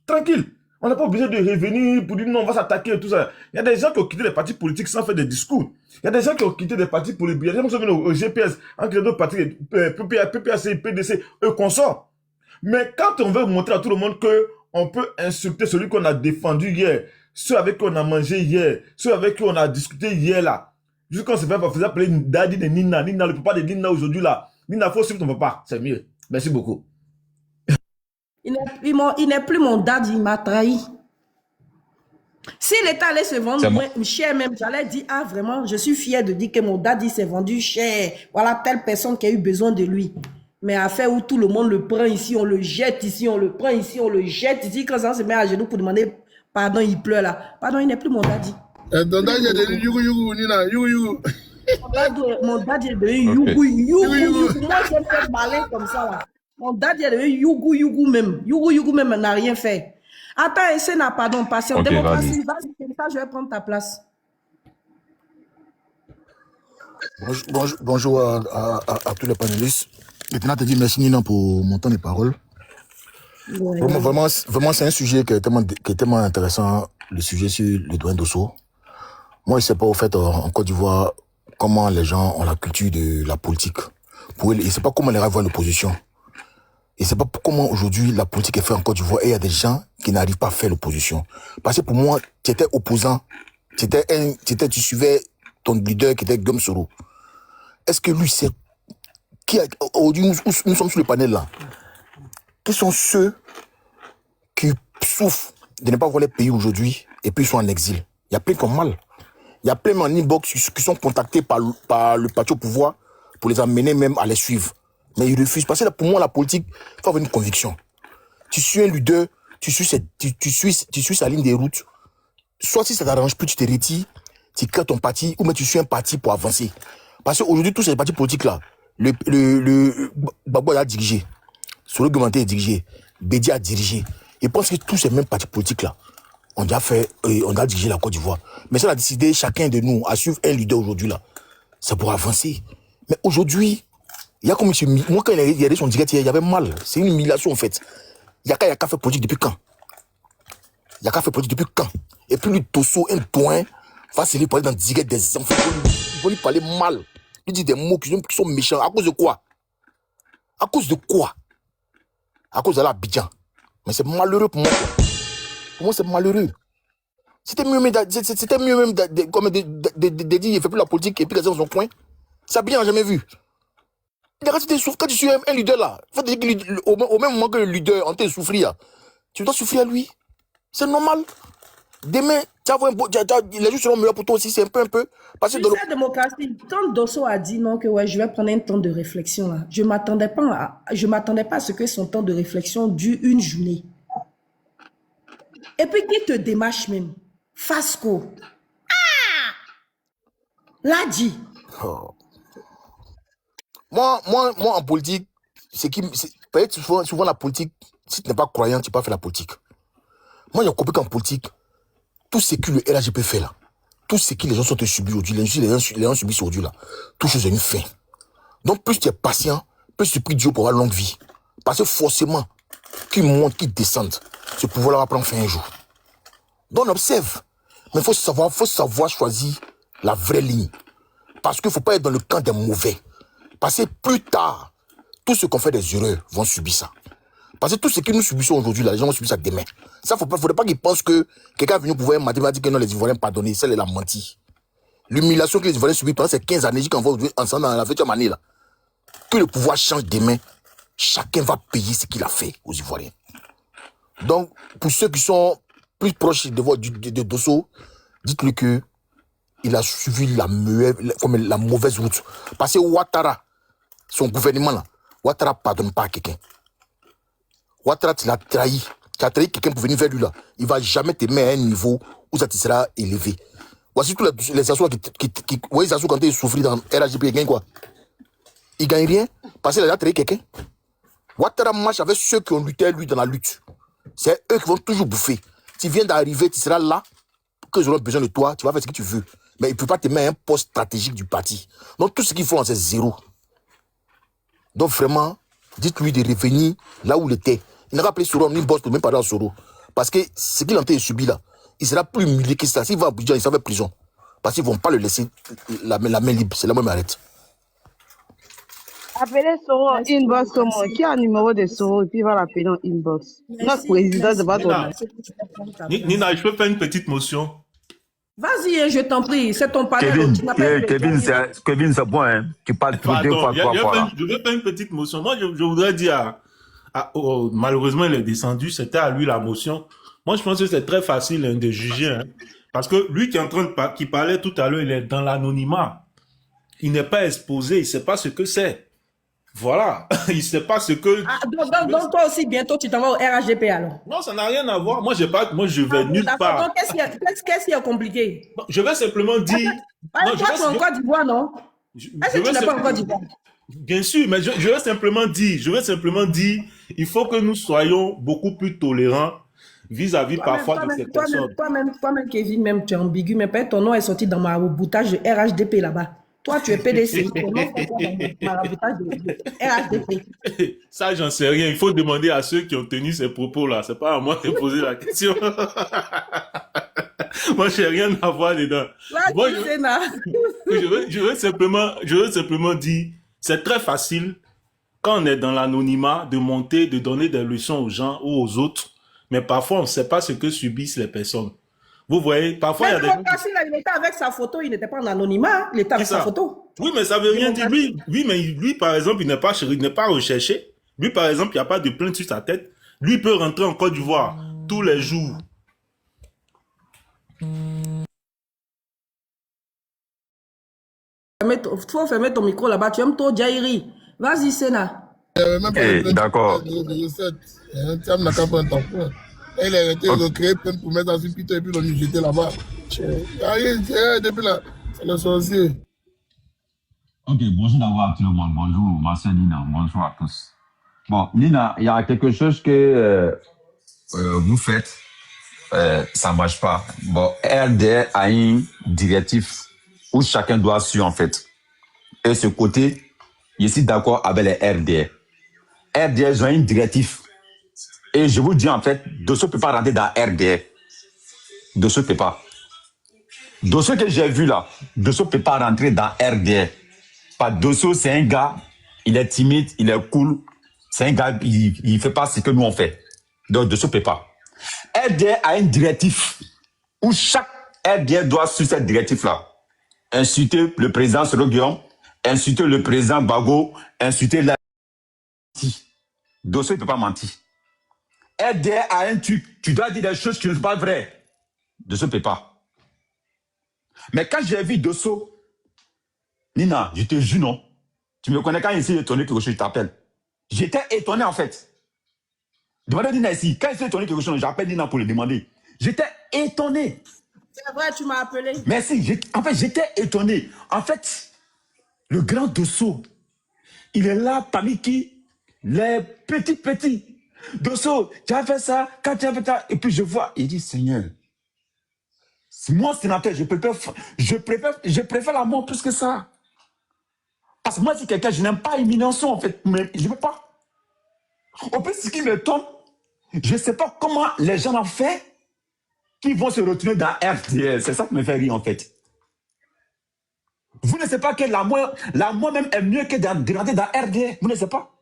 Tranquille. On n'est pas obligé de revenir pour dire non, on va s'attaquer et tout ça. Il y a des gens qui ont quitté les partis politiques sans faire des discours. Il y a des gens qui ont quitté des partis politiques. Il y a des gens qui sont venus au GPS, en créant d'autres partis, PPAC, PDC, eux consorts. Mais quand on veut montrer à tout le monde qu'on peut insulter celui qu'on a défendu hier, ceux avec qui on a mangé hier, ceux avec qui on a discuté hier là, jusqu'à on se fait appeler Daddy de Nina, le papa de Nina aujourd'hui là. Nina, faut suivre ton papa, c'est mieux. Merci beaucoup. Il n'est plus mon dad, il m'a trahi. S'il était allé se vendre cher même, j'allais dire, ah vraiment, je suis fier de dire que mon dad, il s'est vendu cher. Voilà telle personne qui a eu besoin de lui. Mais affaire où tout le monde le prend ici, on le jette ici, on le prend ici, on le jette ici. Quand ça se met à genoux pour demander pardon, il pleure là. Pardon, il n'est plus mon daddy. Ton daddy est devenu Yougou, Nina, Yougou. Mon daddy est devenu Yougou. Moi, je fais malin comme ça là. Mon daddy est devenu Yougou même. Yougou même n'a rien fait. Attends, essaie n'a pardon, patient. Ok, démocratie, vas-y, je vais prendre ta place. Bonjour à tous les panélistes. Maintenant, te dis merci Nina pour mon temps de parole. Ouais. Vraiment, c'est un sujet qui est tellement intéressant, le sujet sur le doyen Dosso. Moi, je ne sais pas au fait en Côte d'Ivoire comment les gens ont la culture de la politique. Je ne sais pas comment les gens voient l'opposition. Et c'est pas comment aujourd'hui la politique est faite en Côte d'Ivoire et il y a des gens qui n'arrivent pas à faire l'opposition. Parce que pour moi, tu étais opposant, tu suivais ton leader qui était Guillaume Soro. Est-ce que lui c'est aujourd'hui nous sommes sur le panel là. Qui sont ceux qui souffrent de ne pas voir les pays aujourd'hui et puis ils sont en exil? Il y a plein qui ont mal. Il y a plein en inbox qui sont contactés par le parti au pouvoir pour les amener même à les suivre. Mais ils refusent. Parce que là, pour moi, la politique, il faut avoir une conviction. Tu suis un leader, tu suis sa ligne de route. Soit si ça t'arrange plus, tu te retires, tu crées ton parti, ou mais tu suis un parti pour avancer. Parce qu'aujourd'hui, tous ces partis politiques-là, le Gbagbo a dirigé, Solo Gumanté a dirigé, Bédi a dirigé. Et pense que tous ces mêmes partis politiques-là, on a dirigé la Côte d'Ivoire. Mais ça a décidé, chacun de nous, à suivre un leader aujourd'hui là. C'est pour avancer. Mais aujourd'hui, il y a comme moi quand il y a son direct, il y avait mal. C'est une humiliation en fait. Yaka fait politique depuis quand? Yaka fait politique depuis quand? Et puis lui Dosso, un doyen, va se lui parler dans le direct des enfants. Il va lui parler mal. Il dit des mots qui sont méchants. À cause de quoi? À cause de quoi? À cause de l'Abidjan. Mais c'est malheureux pour moi. Pour moi c'est malheureux. C'était mieux même de dire il fait plus la politique et puis les gens sont point. Ça bien jamais vu. Quand tu suis un leader là, au même moment que le leader en train de souffrir, tu dois souffrir à lui. C'est normal. Demain, les jours seront meilleurs pour toi aussi, c'est un peu. Parce que cette démocratie, quand Dosso a dit non, que ouais, je vais prendre un temps de réflexion là, je m'attendais pas à ce que son temps de réflexion dure une journée. Et puis qui te démarche même? Fasco. Ah! L'a dit. Oh. Moi, en politique, peut-être souvent la politique, si tu n'es pas croyant, tu ne peux pas faire la politique. Moi, j'ai compris qu'en politique, tout ce que le RHDP fait là, tout ce que les gens sont subis aujourd'hui, les gens subissent aujourd'hui là, tout chose a une fin. Donc, plus tu es patient, plus tu pries Dieu pour avoir longue vie. Parce que forcément, qu'ils montent, qu'ils descendent, ce pouvoir-là va prendre fin un jour. Donc, on observe. Mais il faut savoir choisir la vraie ligne. Parce qu'il ne faut pas être dans le camp des mauvais. Parce que plus tard, tous ceux qui ont fait des erreurs vont subir ça. Parce que tout ce que nous subissons aujourd'hui, les gens vont subir ça demain. Ça, il ne faudrait pas qu'ils pensent que quelqu'un est venu pouvoir mathématiquement dire que non, les Ivoiriens pardonnent. Ça, il a menti. L'humiliation que les Ivoiriens subissent pendant ces 15 années, qu'on va ensemble dans la 20e année, là, que le pouvoir change demain, chacun va payer ce qu'il a fait aux Ivoiriens. Donc, pour ceux qui sont plus proches de Dosso, dites-lui que il a suivi la mauvaise route. Parce que Ouattara, son gouvernement là, Ouattara ne pardonne pas à quelqu'un. Ouattara, tu l'as trahi. Tu as trahi quelqu'un pour venir vers lui là. Il ne va jamais te mettre à un niveau où ça te sera élevé. Voici tous les assos qui voyez les assos quand ils souffrent dans RHDP, ils gagnent quoi? Ils ne gagnent rien parce qu'il a trahi quelqu'un. Ouattara marche avec ceux qui ont lutté lui dans la lutte. C'est eux qui vont toujours bouffer. Tu viens d'arriver, tu seras là, qu'ils auront besoin de toi, tu vas faire ce que tu veux. Mais il ne peut pas te mettre un poste stratégique du parti. Donc tout ce qu'ils font, c'est zéro. Donc vraiment, dites-lui de revenir là où il était. Il n'a pas appelé Soro, ni boss, même pas dans Soro. Parce que ce qu'il a été subi là, il sera plus humilié que ça. S'il va à Abidjan, il sera en prison. Parce qu'ils ne vont pas le laisser la main libre. C'est là où il m'arrête. Appelez Soro en inbox comme moi. Qui a un numéro de Soro et puis il va l'appeler en inbox. Notre président de votre Nina, je peux faire une petite motion. Vas-y, je t'en prie, c'est ton panel. Kevin, c'est bon, hein. Tu parles trop deux fois, trois fois. Je vais faire une petite motion. Moi, je voudrais dire malheureusement, il est descendu, c'était à lui la motion. Moi, je pense que c'est très facile hein, de juger. Hein, parce que lui qui parlait tout à l'heure, il est dans l'anonymat. Il n'est pas exposé, il ne sait pas ce que c'est. Voilà, il ne sait pas ce que... donc toi aussi, bientôt, tu t'en vas au RHDP alors? Non, ça n'a rien à voir. Moi, je vais nulle part. Donc, qu'est-ce qui est compliqué? Je vais simplement dire... Toi, tu es en Côte d'Ivoire, non? Est-ce que tu n'es pas en Côte d'Ivoire? Bien sûr, mais je vais simplement dire, il faut que nous soyons beaucoup plus tolérants vis-à-vis parfois de ces personnes. Toi-même, Kevin, même, tu es ambigu, mais peut-être ton nom est sorti dans ma boutage de RHDP là-bas. Toi, tu es PDC. Ton nom est dans ma boutage de RHDP. Ça, j'en sais rien. Il faut demander à ceux qui ont tenu ces propos-là. C'est pas à moi de poser la question. Moi, je n'ai rien à voir dedans. Là, moi, tu sais, là. je veux simplement dire, c'est très facile, quand on est dans l'anonymat, de monter, de donner des leçons aux gens ou aux autres. Mais parfois, on ne sait pas ce que subissent les personnes. Vous voyez, parfois, il y a des... Il était avec sa photo, il n'était pas en anonymat, il était avec sa photo. Oui, mais ça veut rien dire. Lui, par exemple, il n'est pas recherché. Lui, par exemple, il n'y a pas de plainte sur sa tête. Lui, il peut rentrer en Côte d'Ivoire tous les jours. Faut fermer ton micro là-bas. Tu aimes ton Jairi. Vas-y, Sénat. D'accord. Il a été recréé pour mettre dans une pite et puis l'on lui jeter là-bas. Depuis là, c'est le sorcier. Ok, bonjour d'avoir tout le monde. Bonjour, ma soeur Nina. Bonjour à tous. Bon, Nina, il y a quelque chose que vous faites. Ça ne marche pas. Bon, RDR a une directive où chacun doit suivre en fait. Et ce côté, je suis d'accord avec les RDR. RDR, ils ont une directive. Et je vous dis en fait, Dosso ne peut pas rentrer dans RDR. Dosso ne peut pas. Dosso que j'ai vu là, Dosso ne peut pas rentrer dans RDR. Parce que Dosso, c'est un gars, il est timide, il est cool. C'est un gars, il ne fait pas ce que nous on fait. Donc Dosso ne peut pas. RDR a une directive où chaque RDR doit suivre cette directive-là. Insulter le président Soro Guillaume, insulter le président Bago, insulter la... Dosso ne peut pas mentir. RDR a un truc, tu dois dire des choses qui ne sont pas vraies. Dosso ne peut pas. Mais quand j'ai vu Dosso, Nina, je te jure non. Tu me connais quand il s'est étonné quelque chose, je t'appelle. J'étais étonné en fait. Demandez Nina ici. Quand il s'est étonné quelque chose, j'appelle Nina pour le demander. J'étais étonné. C'est vrai, tu m'as appelé. Merci. En fait, j'étais étonné. En fait, le grand Dosso, il est là parmi qui les petits. Dosso, tu as fait ça, quand tu as fait ça, et puis je vois, il dit, Seigneur, moi, sénateur, je préfère la mort plus que ça. Parce que moi, si quelqu'un, je n'aime pas l'éminence, en fait, mais je ne veux pas. Au plus, ce qui me tombe, je ne sais pas comment les gens ont fait qui vont se retrouver dans RDR. C'est ça qui me fait rire, en fait. Vous ne savez pas que la mort même est mieux que de rentrer dans RDR. Vous ne savez pas.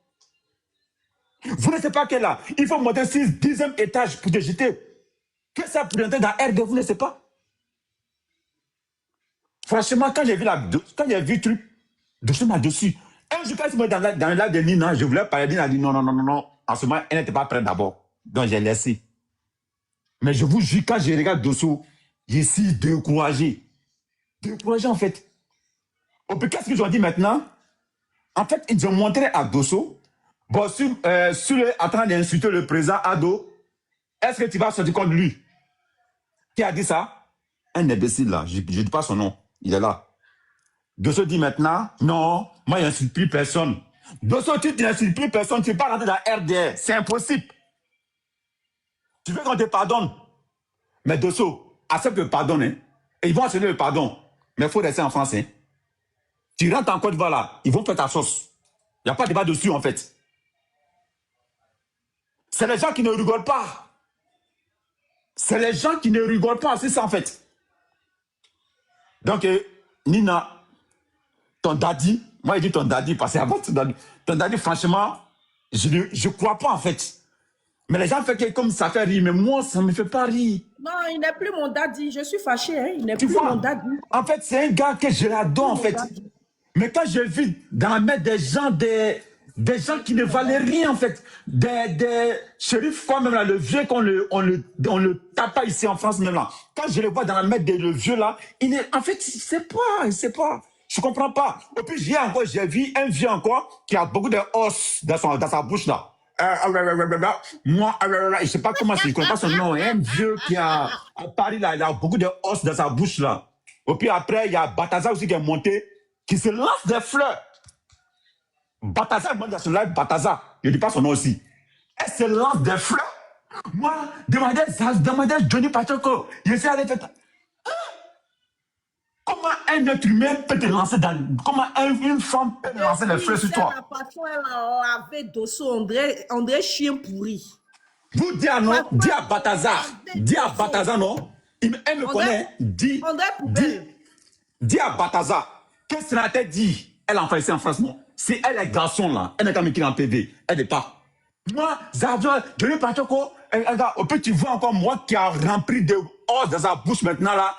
Vous ne savez pas que là, il faut monter 10e étage pour te jeter. Que ça pour rentrer dans RDR, vous ne savez pas. Franchement, quand j'ai vu le truc, Dosso m'a dessus. Un jour, quand je suis dans le lac de Nina, je voulais parler, Nina a dit non. En ce moment, elle n'était pas prête d'abord. Donc, j'ai laissé. Mais je vous jure, quand je regarde Dosso, je suis découragé. Découragé, en fait. Et puis, qu'est-ce qu'ils ont dit maintenant? En fait, ils ont montré à Dosso, bon, en train d'insulter le président Ado, est-ce que tu vas sortir contre lui? Qui a dit ça? Un imbécile, là. Je ne dis pas son nom. Il est là. Dosso dit maintenant, non, moi, je n'insulte plus personne. Dosso, tu n'insultes plus personne, tu ne peux pas rentrer dans RDR. C'est impossible. Tu veux qu'on te pardonne. Mais Dosso, accepte le pardon. Hein? Et ils vont accepter le pardon. Mais il faut rester en France. Hein? Tu rentres en Côte d'Ivoire là, ils vont faire ta sauce. Il n'y a pas de débat dessus en fait. C'est les gens qui ne rigolent pas. C'est les gens qui ne rigolent pas, c'est ça en fait. Donc, Nina, ton daddy, moi je dis ton daddy parce qu'avant ton daddy, franchement, je ne crois pas en fait. Mais les gens font que comme ça fait rire, mais moi ça ne me fait pas rire. Non, il n'est plus mon daddy, je suis fâché, hein? Il n'est Tu plus vois, mon daddy. en fait, c'est un gars que je l'adore en fait. Mais quand je vis dans la main des gens qui ne valaient rien en fait, des shérifs comme même là, le vieux qu'on le tape pas ici en France même là. Quand je le vois dans la main le vieux là, en fait, il sait pas. Je comprends pas. Et puis j'ai vu un vieux encore qui a beaucoup de os dans sa bouche là. Moi, je sais pas comment c'est, je connais pas son nom. Un vieux qui a à Paris là, il a beaucoup de os dans sa bouche là. Et puis après, il y a Bataza aussi qui est monté, qui se lance des fleurs. Bataza, moi, dans ce live, Bataza, je ne dis pas son nom aussi. Elle se lance des fleurs. Moi, demandez Johnny Pacheco. Je sais aller faire. Comment un être humain peut te lancer dans. Comment une femme peut te lancer des fleurs sur toi? La passion, elle a lavé Dosso, André chien pourri. Vous dites à non, dis à Bataza, non. Elle me connaît. Dis à Bataza, qu'est-ce qu'elle a dit? Elle a envoyé ça en France, non? Si elle est garçon là, elle n'est pas mis en PV, elle n'est pas. Moi, je ne pas quoi. Au peu tu vois encore moi qui a rempli de os dans sa bouche maintenant là.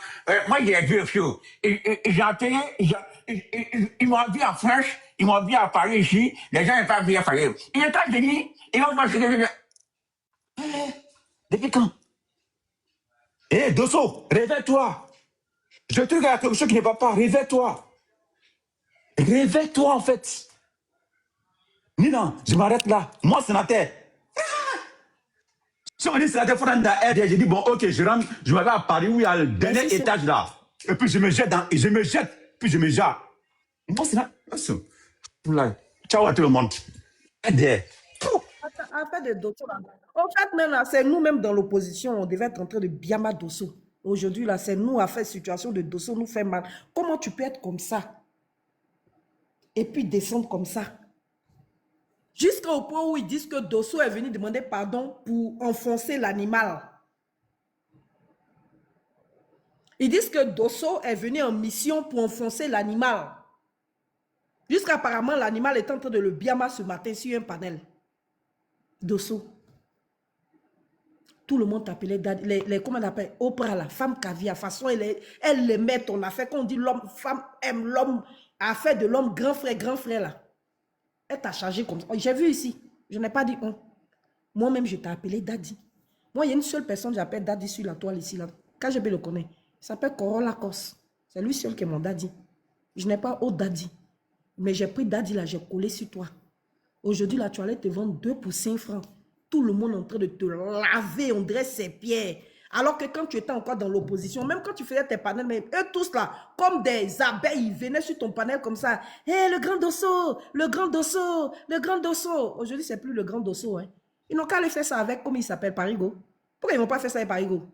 Moi, j'ai vu le fio. J'ai appelé, ils m'ont vu à France, ils m'ont vu à Paris ici. Les gens n'ont pas vu à Paris. Ils n'ont pas venu, ils vont marcher. Depuis quand? Dosso, réveille-toi. Je te regarde quelque chose qui ne va pas, réveille-toi. Réveille-toi en fait. Nina, je m'arrête là. Moi, sénateur. Si on dit sénateur, il faut rentrer dans RD. J'ai dit, bon, ok, je rentre, je vais à Paris où il y a le dernier étage là. Et puis je me jette, puis je me jette. Moi, sénateur. Ciao à tout le monde. RD. Affaire de Dosso là. En fait, même là, c'est nous-mêmes dans l'opposition, on devait être en train de biama Dosso. Aujourd'hui, là, c'est nous à faire situation de Dosso, nous fait mal. Comment tu peux être comme ça? Et puis descendre comme ça? Jusqu'au point où ils disent que Dosso est venu demander pardon pour enfoncer l'animal. Ils disent que Dosso est venu en mission pour enfoncer l'animal. Jusqu'apparemment, l'animal est en train de le biama ce matin sur un panel. Dosso. Tout le monde t'appelait comment on appelle, Oprah, la femme caviar. De toute façon, elle les met en affaire. Quand on dit l'homme, femme aime l'homme, affaire de l'homme, grand frère là. Elle t'a chargé comme ça. J'ai vu ici. Je n'ai pas dit on. Moi-même, je t'ai appelé Daddy. Moi, il y a une seule personne que j'appelle Daddy sur la toile ici. Là. Quand je le connais, il s'appelle Corolla Kos. C'est lui seul qui est mon Daddy. Je n'ai pas autre Daddy. Mais j'ai pris Daddy là, j'ai collé sur toi. Aujourd'hui, là, tu allais te vendre 2 pour 5 francs. Tout le monde est en train de te laver, on dirait ses pieds. Alors que quand tu étais encore dans l'opposition, même quand tu faisais tes panels, mais eux tous là, comme des abeilles, ils venaient sur ton panel comme ça. Hé, le grand Dosso, le grand Dosso, le grand Dosso. Aujourd'hui, c'est plus le grand Dosso. Hein. Ils n'ont qu'à aller faire ça avec, comment il s'appelle, Parigo. Pourquoi ils ne vont pas faire ça avec Parigo?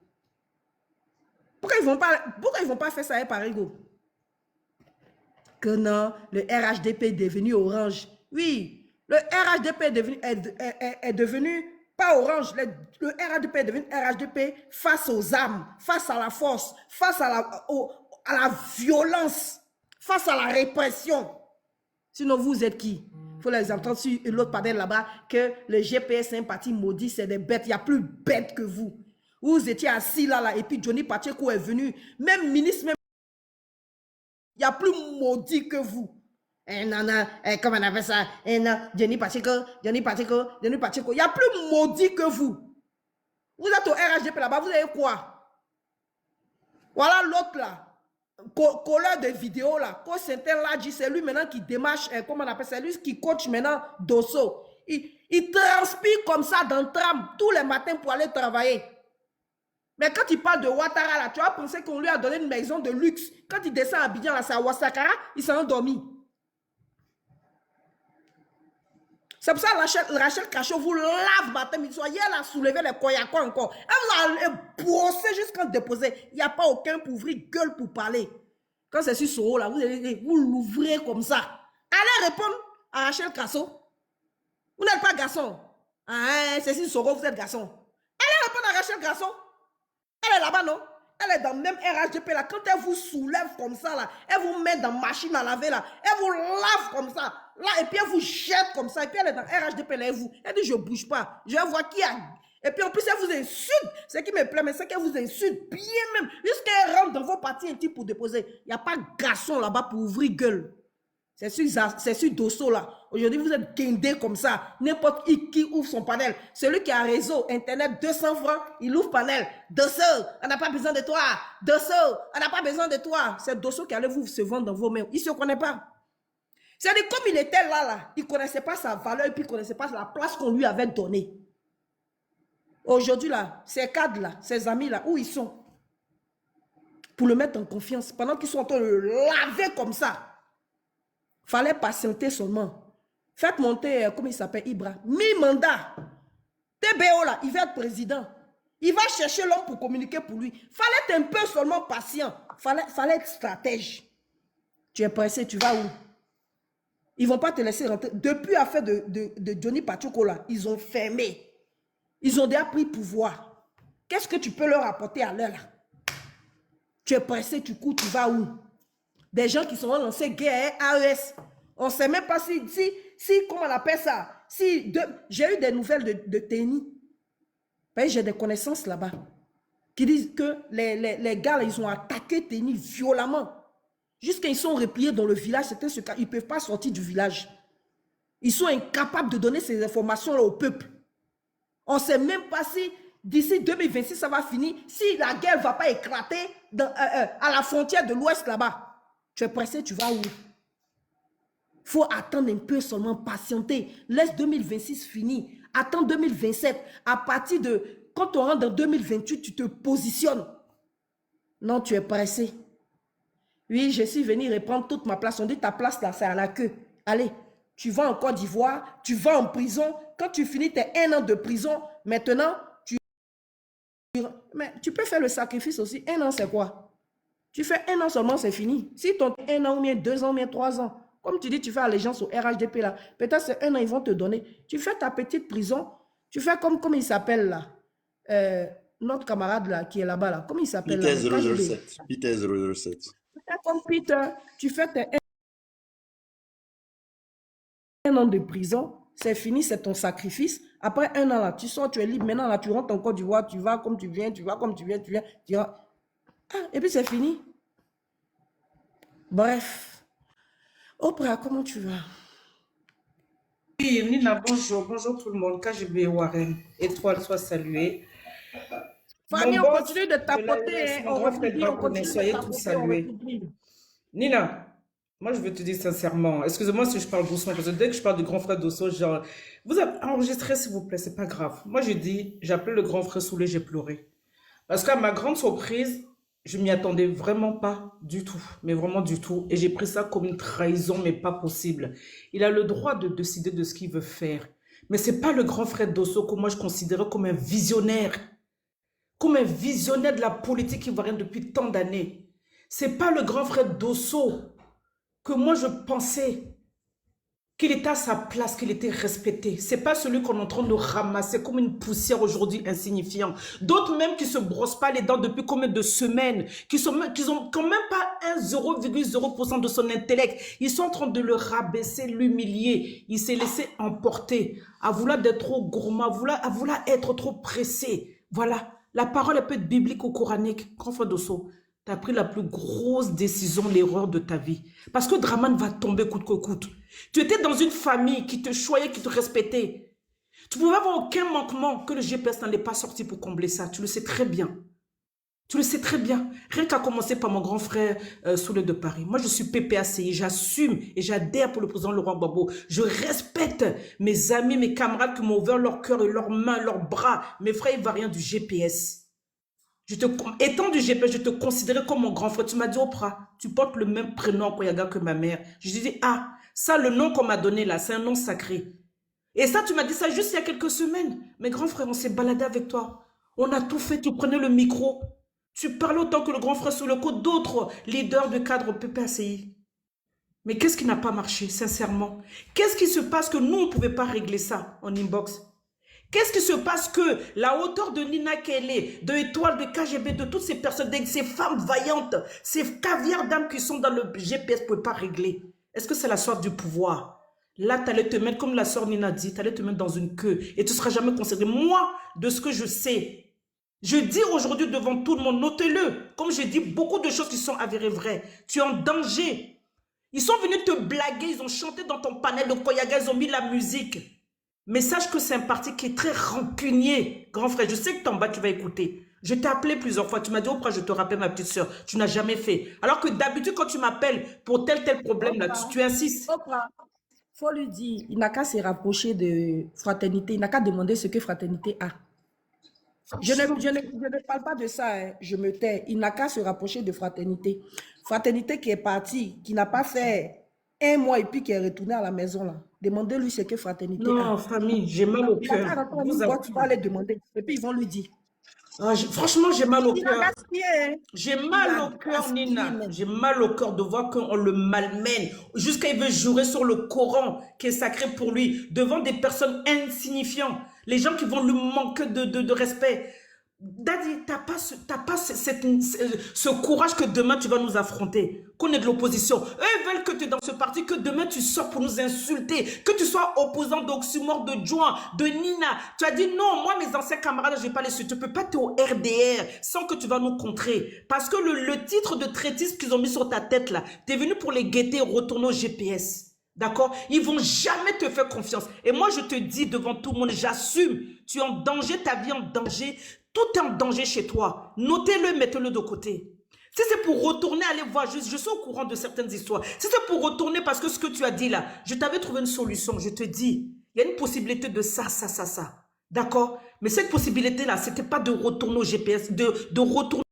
Pourquoi ils ne vont pas faire ça avec Parigo? Que non, le RHDP est devenu orange. Oui, le RHDP est devenu pas orange. Le RHDP est devenu RHDP face aux armes, face à la force, face à la violence, face à la répression. Sinon, vous êtes qui? Il faut les entendre sur l'autre panel là-bas que le GPS c'est un parti maudit, c'est des bêtes. Il y a plus bêtes que vous. Vous étiez assis là, et puis Johnny Pacheco est venu, même ministre, même. Il y a plus maudit que vous. Comment on appelle ça? Johnny Pacheco. Il y a plus maudit que vous. Vous êtes au RHDP là-bas, vous avez quoi? Voilà l'autre là. Colleur de vidéos là. C'est lui maintenant qui démarche, comment on appelle ça? C'est lui qui coach maintenant Dosso. Il transpire comme ça dans le tram tous les matins pour aller travailler. Mais quand il parle de Ouattara, là, tu vas penser qu'on lui a donné une maison de luxe. Quand il descend à Abidjan, là, c'est à Ouassakara, il s'est endormi. C'est pour ça que Rachel Cachot vous lave matin, midi, soir. Hier, elle a soulevé les koyakos encore. Elle vous a brossé jusqu'à déposer. Il n'y a pas aucun pour ouvrir gueule pour parler. Quand c'est sur Soro, là, vous l'ouvrez comme ça. Allez répondre à Rachel Cachot. Vous n'êtes pas garçon. Ah, c'est sur Soro, vous êtes garçon. Allez répondre à Rachel Cachot. Elle est là-bas, non? Elle est dans le même RHDP là. Quand elle vous soulève comme ça là, elle vous met dans machine à laver là, elle vous lave comme ça, là, et puis elle vous jette comme ça, et puis elle est dans RHDP là, et vous, elle dit je bouge pas, je vois qui a. Et puis en plus elle vous insulte, ce qui me plaît, mais c'est qu'elle vous insulte bien même, jusqu'à elle rentre dans vos parties intimes pour déposer. Il n'y a pas de garçon là-bas pour ouvrir gueule. C'est sur Dosso là. Aujourd'hui, vous êtes guindé comme ça. N'importe qui ouvre son panel. Celui qui a un réseau, internet, 200 francs, il ouvre panel. Dosso, on n'a pas besoin de toi. Dosso, on n'a pas besoin de toi. C'est Dosso qui allait vous se vendre dans vos mains. Il ne se connaît pas. C'est-à-dire, comme il était là, il ne connaissait pas sa valeur et puis il ne connaissait pas la place qu'on lui avait donnée. Aujourd'hui, là, ces cadres-là, ces amis-là, où ils sont? Pour le mettre en confiance, pendant qu'ils sont en train de le laver comme ça. Fallait patienter seulement. Faites monter, comment il s'appelle, Ibra. Mi-mandat. TBO là, il va être président. Il va chercher l'homme pour communiquer pour lui. Fallait être un peu seulement patient. Fallait être stratège. Tu es pressé, tu vas où? Ils ne vont pas te laisser rentrer. Depuis l'affaire de Johnny Pachuco là, ils ont fermé. Ils ont déjà pris pouvoir. Qu'est-ce que tu peux leur apporter à l'heure là? Tu es pressé, tu cours, tu vas où? Des gens qui sont lancés guerre, AES. On ne sait même pas si, comment on appelle ça, j'ai eu des nouvelles de Téni. J'ai des connaissances là-bas qui disent que les gars, là, ils ont attaqué Téni violemment. Jusqu'à ils sont repliés dans le village, c'était ce cas. Ils ne peuvent pas sortir du village. Ils sont incapables de donner ces informations-là au peuple. On ne sait même pas si d'ici 2026, ça va finir, si la guerre ne va pas éclater à la frontière de l'Ouest là-bas. Tu es pressé, tu vas où? Il faut attendre un peu seulement, patienter. Laisse 2026 finir. Attends 2027. À partir de... Quand on rentre dans 2028, tu te positionnes. Non, tu es pressé. Oui, je suis venu reprendre toute ma place. On dit ta place là, c'est à la queue. Allez, tu vas en Côte d'Ivoire, tu vas en prison. Quand tu finis tes 1 an de prison, maintenant, mais tu peux faire le sacrifice aussi. 1 an, c'est quoi? Tu fais 1 an seulement, c'est fini. Si ton 1 an ou bien 2 ans ou bien 3 ans, comme tu dis, tu fais allégeance au RHDP là, peut-être c'est 1 an, ils vont te donner. Tu fais ta petite prison, tu fais comme il s'appelle là, notre camarade là, qui est là-bas là, comment il s'appelle là? Peter 007. Peter 007. Comme Peter, tu fais tes 1 an de prison, c'est fini, c'est ton sacrifice. Après 1 an là, tu sors, tu es libre. Maintenant là, tu rentres en Côte d'Ivoire, tu vas comme tu viens, tu vas comme tu viens, tu vas. Ah, et puis c'est fini. Bref. Oprah, comment tu vas? Oui, Nina, bonjour. Bonjour tout le monde. KGB Warren. Étoile soit saluée. Fanny, on continue de tapoter. On continue soyez tous salués. Nina, moi je veux te dire sincèrement, excusez-moi si je parle doucement, parce que dès que je parle du grand frère Dosso, genre, vous avez enregistré s'il vous plaît, c'est pas grave. Moi j'ai dit, j'ai appelé le grand frère Soulé, j'ai pleuré. Parce qu'à ma grande surprise, je m'y attendais vraiment pas du tout, mais vraiment du tout. Et j'ai pris ça comme une trahison, mais pas possible. Il a le droit de décider de ce qu'il veut faire. Mais c'est pas le grand frère Dosso que moi je considérais comme un visionnaire. Comme un visionnaire de la politique ivoirienne depuis tant d'années. C'est pas le grand frère Dosso que moi je pensais qu'il était à sa place, qu'il était respecté. C'est pas celui qu'on est en train de ramasser comme une poussière aujourd'hui insignifiant. D'autres même qui se brossent pas les dents depuis combien de semaines, qui ont quand même pas 0,0% de son intellect. Ils sont en train de le rabaisser, l'humilier. Il s'est laissé emporter à vouloir être trop gourmand, à vouloir être trop pressé. Voilà. La parole est peut être biblique ou coranique. Grand frère Dosso, tu as pris la plus grosse décision, l'erreur de ta vie. Parce que Draman va tomber coûte que coûte. Tu étais dans une famille qui te choyait, qui te respectait. Tu ne pouvais avoir aucun manquement que le GPS n'en est pas sorti pour combler ça. Tu le sais très bien. Tu le sais très bien. Rien qu'à commencer par mon grand frère Soulé de Paris. Moi, je suis PPACI. J'assume et j'adhère pour le président Laurent Gbagbo. Je respecte mes amis, mes camarades qui m'ont ouvert leur cœur et leurs mains, leurs bras. Mes frères ivoiriens du GPS. Étant du GPS, je te considérais comme mon grand frère. Tu m'as dit, Oprah, tu portes le même prénom Koyaga que ma mère. Je dis, ah, ça, le nom qu'on m'a donné là, c'est un nom sacré. Et ça, tu m'as dit ça juste il y a quelques semaines. Mais grand frère, on s'est baladé avec toi. On a tout fait, tu prenais le micro. Tu parlais autant que le grand frère sur le coup d'autres leaders de cadre PPACI. Mais qu'est-ce qui n'a pas marché, sincèrement? Qu'est-ce qui se passe que nous, on ne pouvait pas régler ça en inbox? Qu'est-ce qui se passe que la hauteur de Nina Kelly, de Étoile, de KGB, de toutes ces personnes, ces femmes vaillantes, ces caviars d'âmes qui sont dans le GPS ne pouvaient pas régler? Est-ce que c'est la soif du pouvoir? Là, tu allais te mettre, comme la sœur Nina dit, tu allais te mettre dans une queue et tu ne seras jamais considéré. Moi, de ce que je sais, je dis aujourd'hui devant tout le monde, notez-le, comme je dis beaucoup de choses qui sont avérées vraies. Tu es en danger. Ils sont venus te blaguer, ils ont chanté dans ton panel de Koyaga, ils ont mis la musique. Mais sache que c'est un parti qui est très rancunier, grand frère. Je sais que t'en bas, tu vas écouter. Je t'ai appelé plusieurs fois. Tu m'as dit, Oprah, je te rappelle ma petite soeur. Tu n'as jamais fait. Alors que d'habitude, quand tu m'appelles pour tel problème, là, tu insistes. Oprah, faut lui dire, il n'a qu'à se rapprocher de Fraternité. Il n'a qu'à demander ce que Fraternité a. Je ne parle pas de ça, hein. Je me tais. Il n'a qu'à se rapprocher de Fraternité. Fraternité qui est partie, qui n'a pas fait 1 mois et puis qui est retourné à la maison, là. Demandez-lui ce que Fraternité a. Non, famille, j'ai mal au cœur. Tu vas les demander. Et puis ils vont lui dire. Ah, franchement, j'ai mal au cœur. Hein. J'ai mal au cœur, Nina. J'ai mal au cœur de voir qu'on le malmène. Jusqu'à il veut jurer sur le Coran qui est sacré pour lui, devant des personnes insignifiantes. Les gens qui vont lui manquer de respect. Daddy, t'as pas ce courage que demain tu vas nous affronter. Qu'on est de l'opposition. Eux veulent que tu es dans ce parti, que demain tu sors pour nous insulter. Que tu sois opposant d'Oxymore, de Juan, de Nina. Tu as dit non, moi mes anciens camarades, je vais pas les suivre. Tu peux pas être au RDR sans que tu vas nous contrer. Parce que le titre de traitiste qu'ils ont mis sur ta tête là, t'es venu pour les guetter et retourner au GPS. D'accord? Ils vont jamais te faire confiance. Et moi je te dis devant tout le monde, j'assume. Tu es en danger, ta vie en danger. Tout est en danger chez toi. Notez-le, mettez-le de côté. Si c'est pour retourner, aller voir, je suis au courant de certaines histoires. Si c'est pour retourner parce que ce que tu as dit là, je t'avais trouvé une solution, je te dis, il y a une possibilité de ça. D'accord? Mais cette possibilité-là, ce n'était pas de retourner au GPS, de retourner.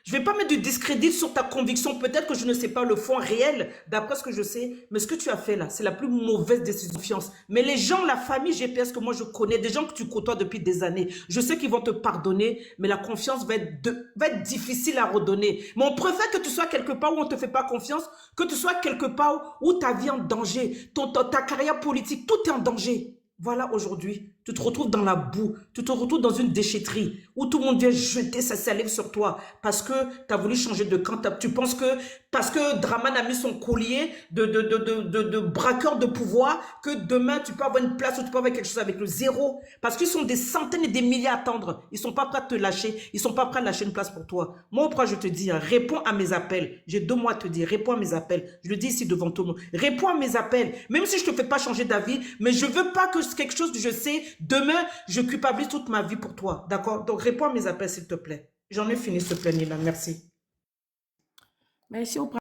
Je ne vais pas mettre du discrédit sur ta conviction. Peut-être que je ne sais pas le fond réel, d'après ce que je sais. Mais ce que tu as fait là, c'est la plus mauvaise décision de confiance. Mais les gens, la famille GPS que moi je connais, des gens que tu côtoies depuis des années, je sais qu'ils vont te pardonner, mais la confiance va être difficile à redonner. Mais on préfère que tu sois quelque part où on ne te fait pas confiance, que tu sois quelque part où ta vie est en danger, ta carrière politique, tout est en danger. Voilà, aujourd'hui, tu te retrouves dans la boue, tu te retrouves dans une déchetterie où tout le monde vient jeter sa salive sur toi parce que tu as voulu changer de camp. Tu penses que parce que Draman a mis son collier de braqueur de pouvoir, que demain tu peux avoir une place ou tu peux avoir quelque chose avec le zéro. Parce qu'ils sont des centaines et des milliers à attendre. Ils ne sont pas prêts à te lâcher. Ils ne sont pas prêts à lâcher une place pour toi. Moi, Oprah, je te dis, réponds à mes appels. J'ai 2 mois à te dire, réponds à mes appels. Je le dis ici devant tout le monde. Réponds à mes appels. Même si je ne te fais pas changer d'avis, mais je ne veux pas que quelque chose que je sais, demain, je culpabilise toute ma vie pour toi. D'accord? Donc, réponds à mes appels, s'il te plaît. J'en ai fini, s'il te plaît, Nina. Merci. Merci, Oprah.